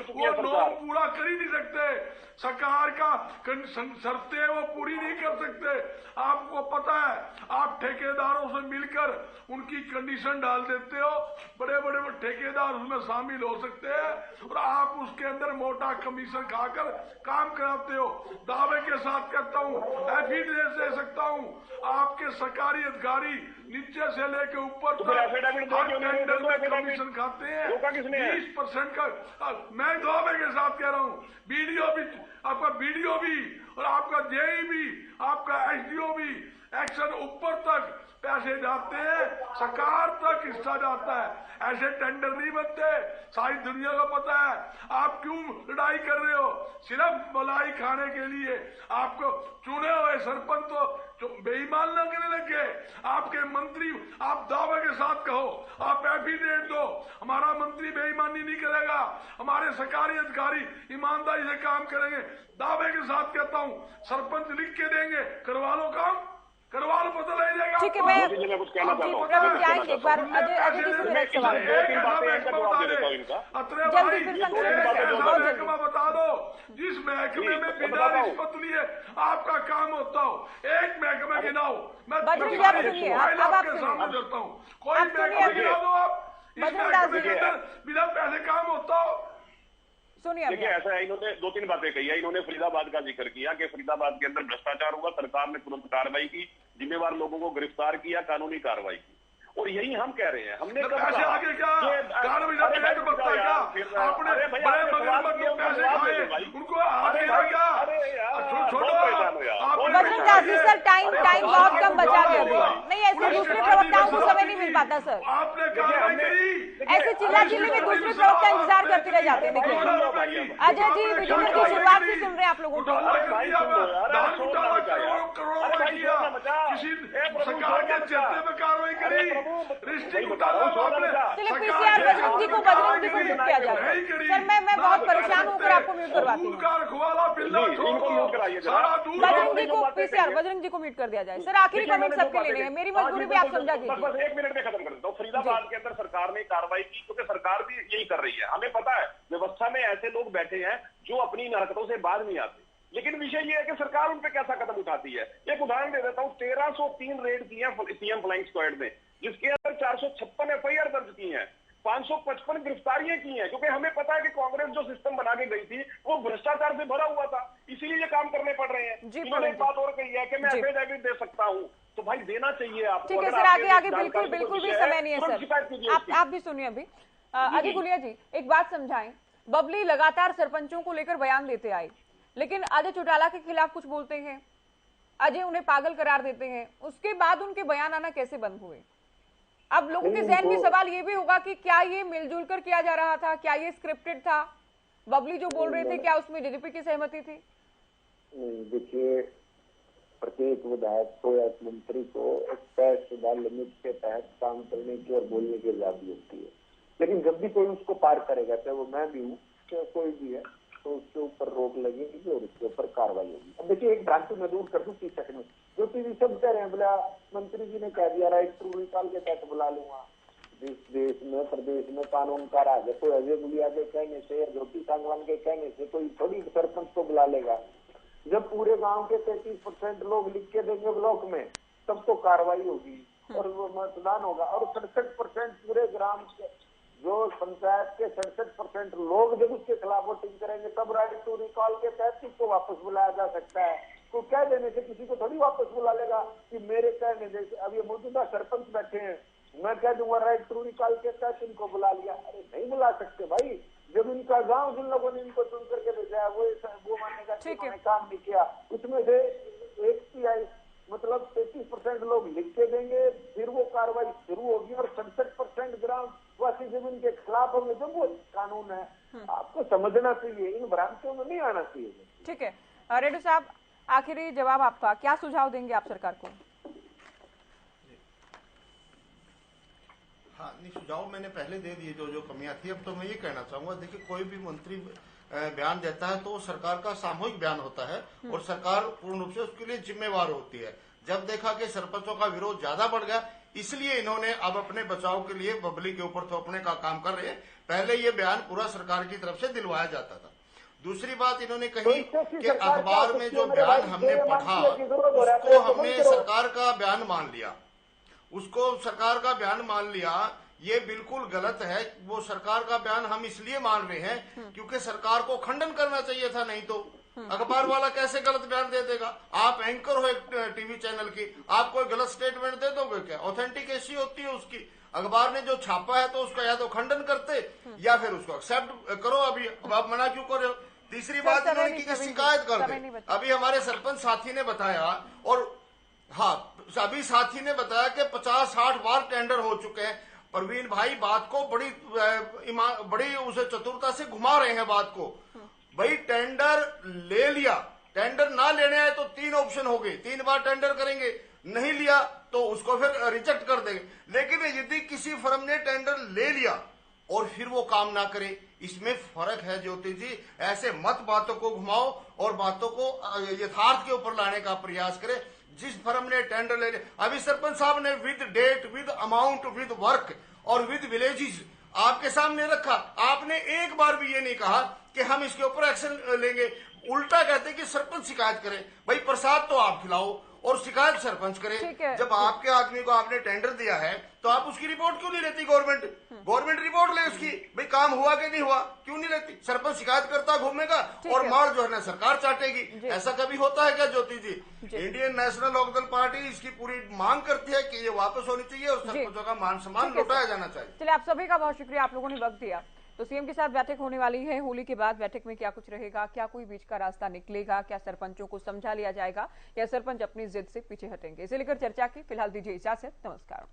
वो नॉर्म पूरा कर ही नहीं सकते, सरकार का शर्तें वो पूरी नहीं कर सकते। आपको पता है, आप ठेकेदारों से मिलकर उनकी कंडीशन डाल देते हो, बड़े बड़े ठेकेदार उसमें शामिल हो सकते हैं और आप उसके अंदर मोटा कमीशन खाकर काम कराते हो। दावे के साथ कहता हूँ, एफिडेविट दे सकता हूँ, आपके सरकारी अधिकारी नीचे से लेके ऊपर तक टेंडर में कमीशन खाते हैं 20% का। मैं दावे के साथ कह रहा हूँ, वीडियो भी आपका, वीडियो भी और आपका जेई भी, आपका एसडीओ भी, एक्शन ऊपर तक पैसे जाते हैं, सरकार तक हिस्सा जाता है। ऐसे टेंडर नहीं बनते, सारी दुनिया को पता है। आप क्यों लड़ाई कर रहे हो? सिर्फ मलाई खाने के लिए। आपको चुने हुए सरपंच तो बेईमान न करने लगे, आपके मंत्री, आप दावे के साथ कहो, आप एफिडेविट दो, हमारा मंत्री बेईमानी नहीं करेगा, हमारे सरकारी अधिकारी ईमानदारी से काम करेंगे। दावे के साथ कहता हूँ, सरपंच लिख के देंगे, करवा लो काम, करवा लो, पता लग जाएगा। ठीक है, मैं कुछ कहना चाहता हूँ, एक बार अजय जी से मेरा एक सवाल है, जल्दी फिर बता दो, जिस महकमे में बिना रिश्वत लिए आपका काम होता हो, एक महकमे गिनाओ, मैं आपके सामने करता हूँ, कोई महकमे गिना दो आप, इस महकमे के अंदर बिना पैसे काम होता हो। देखिए, ऐसा है, इन्होंने 2-3 बातें कही है। इन्होंने फरीदाबाद का जिक्र किया कि फरीदाबाद के अंदर भ्रष्टाचार हुआ, सरकार ने तुरंत कार्रवाई की, जिम्मेवार लोगों को गिरफ्तार किया, कानूनी कार्रवाई की, और यही हम कह रहे हैं। हमने पैसे आगे क्या आपने बड़े मगरमच्छ पैसे खाए, उनको आगे आ गया, सर टाइम बहुत कम बचा गया नहीं, ऐसे दूसरे प्रवक्ताओं को समय नहीं मिल पाता सर, आपने कार्रवाई करी, ऐसे चिल्ला चिल्ली में दूसरे प्रवक्ता इंतजार करते रह जाते हैं। देखिए अजय जी, वीडियो की शुरुआत से सुन रहे हैं आप लोगों को, किसी सरकार के चेहरे में कार्रवाई करी, चलिए पीसीआर बजरंग जी को म्यूट किया जाए। सर मैं बहुत परेशान होकर आपको म्यूट करवाती हूँ, बजरंग जी को म्यूट कर दिया जाए। सर आखिरी कमेंट सबके लेने हैं, मेरी मजबूरी भी आप समझा दीजिए। बस 1 मिनट में खत्म कर देता हूँ। फरीदाबाद के अंदर सरकार ने कार्रवाई की, क्योंकि सरकार भी यही कर रही है। हमें पता है व्यवस्था में ऐसे लोग बैठे हैं जो अपनी हरकतों से बाज नहीं आते, लेकिन विषय यह है कि सरकार उन पर कैसा कदम उठाती है। एक उदाहरण दे देता हूँ, 1303 रेड की है सीएम फ्लाइंग स्क्वाड ने, जिसके अंदर 456 एफआईआर दर्ज की हैं, 555 गिरफ्तारियां की हैं, क्योंकि हमें पता है कि कांग्रेस जो सिस्टम बना के गई थी वो भ्रष्टाचार से भरा हुआ था, इसीलिए ये काम करने पड़ रहे हैं। इन्होंने एक बात और कही है कि मैं एफिडेविट दे सकता हूँ, तो भाई देना चाहिए आपको। ठीक है सर, आगे बिल्कुल भी समय नहीं है सर, आप भी सुनिए। अभी अजय गुलिया जी एक बात समझाएं, बबली लगातार सरपंचों को लेकर बयान देते आए, लेकिन अजय चौटाला के खिलाफ कुछ बोलते हैं, अजय उन्हें पागल करार देते हैं, उसके बाद उनके बयान आना कैसे बंद हुए? अब लोगों के जहन में सवाल ये भी होगा कि क्या ये मिलजुल कर किया जा रहा था, क्या ये स्क्रिप्टेड था? बबली जो बोल रहे थे, क्या उसमें जेजेपी की सहमति थी? देखिए, प्रत्येक विधायक को या मंत्री को एक तय शुदा लिमिट के तहत काम करने की और बोलने की आजादी होती है। लेकिन जब भी कोई उसको पार करेगा, चाहे वो मैं भी हूँ, चाहे कोई भी है, तो उसके ऊपर रोक लगेगी और उसके ऊपर कार्रवाई होगी। अब देखिए, एक भ्रांति मैं दूर कर दूं 30 सेकंड में। ज्योति जी सब कह रहे हैं, बोला मंत्री जी ने कह दिया राइट टू रिकॉल के तहत बुला लूंगा। जिस देश में प्रदेश में कानून का राज है, कोई अजय गुलिया के कहने से या ज्योति सांगवान के कहने से कोई थोड़ी सरपंच को बुला लेगा। जब पूरे गांव के 33% लोग लिख के देंगे ब्लॉक में, तब तो कार्रवाई होगी और वो मतदान होगा। और 67% पूरे ग्राम के जो पंचायत के 67% लोग जब उसके खिलाफ वोटिंग करेंगे, तब राइट टू रिकॉल के तहत किसको वापस बुलाया जा सकता है। तो कह देने से किसी को थोड़ी वापस बुला लेगा कि मेरे कहने जैसे। अब ये मौजूदा सरपंच बैठे हैं, मैं कह दूंगा राइट टू रिकॉल के तहत इनको बुला लिया। अरे नहीं बुला सकते भाई, जब इनका गांव जिन लोगों ने इनको चुन करके भेजा है वो मानने का काम नहीं किया। उसमें से एक तिहाई मतलब 33% लोग लिख के देंगे, फिर वो कार्रवाई शुरू होगी और 67% ग्राम वासी जमीन के खिलाफ होंगे। जब वो कानून है, आपको समझना चाहिए, इन भ्रांतियों में नहीं आना चाहिए। ठीक है रेड्डी साहब, आखिरी जवाब आपका, क्या सुझाव देंगे आप सरकार को? हाँ, नहीं, सुझाव मैंने पहले दे दिए जो कमियां थी। अब तो मैं ये कहना चाहूंगा, देखिए कोई भी मंत्री बयान देता है तो सरकार का सामूहिक बयान होता है और सरकार पूर्ण रूप से उसके लिए जिम्मेवार होती है। जब देखा कि सरपंचों का विरोध ज्यादा बढ़ गया, इसलिए इन्होंने अब अपने बचाव के लिए बबली के ऊपर थोपने का काम कर रहे हैं। पहले ये बयान पूरा सरकार की तरफ से दिलवाया जाता था। दूसरी बात इन्होंने कही कि अखबार में जो बयान हमने पढ़ा उसको हमने सरकार का बयान मान लिया, उसको सरकार का बयान मान लिया। ये बिल्कुल गलत है। वो सरकार का बयान हम इसलिए मान रहे हैं क्योंकि सरकार को खंडन करना चाहिए था, नहीं तो अखबार वाला कैसे गलत बयान दे देगा। आप एंकर हो एक टीवी चैनल की, आप कोई गलत स्टेटमेंट दे दोगे क्या? ऑथेंटिक ऐसी होती है उसकी। अखबार ने जो छापा है तो उसका या तो खंडन करते या फिर उसको एक्सेप्ट करो। अभी अब आप मना क्यों कर रहे हो? तीसरी बात इन्होंने की शिकायत कर दे। अभी हमारे सरपंच साथी ने बताया, और हाँ, अभी साथी ने बताया कि 50-60 बार टेंडर हो चुके हैं। प्रवीण भाई बात को बड़ी उसे चतुरता से घुमा रहे हैं बात को। भाई टेंडर ले लिया, टेंडर ना लेने आए तो 3 ऑप्शन हो गए, 3 बार टेंडर करेंगे, नहीं लिया तो उसको फिर रिजेक्ट कर देंगे। लेकिन यदि किसी फर्म ने टेंडर ले लिया और फिर वो काम ना करे, इसमें फर्क है ज्योति जी। ऐसे मत बातों को घुमाओ और बातों को यथार्थ के ऊपर लाने का प्रयास करें। जिस फर्म ने टेंडर ले लिया, अभी सरपंच साहब ने with date, with amount, with work और विद विलेजेस आपके सामने रखा। आपने एक बार भी ये नहीं कहा कि हम इसके ऊपर एक्शन लेंगे। उल्टा कहते कि सरपंच शिकायत करे। भाई प्रसाद तो आप खिलाओ और शिकायत सरपंच करे। जब आपके आदमी को आपने टेंडर दिया है तो आप उसकी रिपोर्ट क्यों नहीं लेती? गवर्नमेंट रिपोर्ट ले उसकी, भाई काम हुआ कि नहीं हुआ, क्यों नहीं लेती? सरपंच शिकायत करता घूमेगा और मार जो है ना सरकार चाटेगी। ऐसा कभी होता है क्या ज्योति जी? इंडियन नेशनल लोकदल पार्टी इसकी पूरी मांग करती है कि ये वापस होनी चाहिए और सरपंचों का मान सम्मान लौटाया जाना चाहिए। चलिए, आप सभी का बहुत शुक्रिया, आप लोगों ने वक्त दिया। तो सीएम के साथ बैठक होने वाली है। होली के बाद बैठक में क्या कुछ रहेगा, क्या कोई बीच का रास्ता निकलेगा, क्या सरपंचों को समझा लिया जाएगा या सरपंच अपनी जिद से पीछे हटेंगे, इसे लेकर चर्चा की। फिलहाल दीजिए इजाजत, नमस्कार।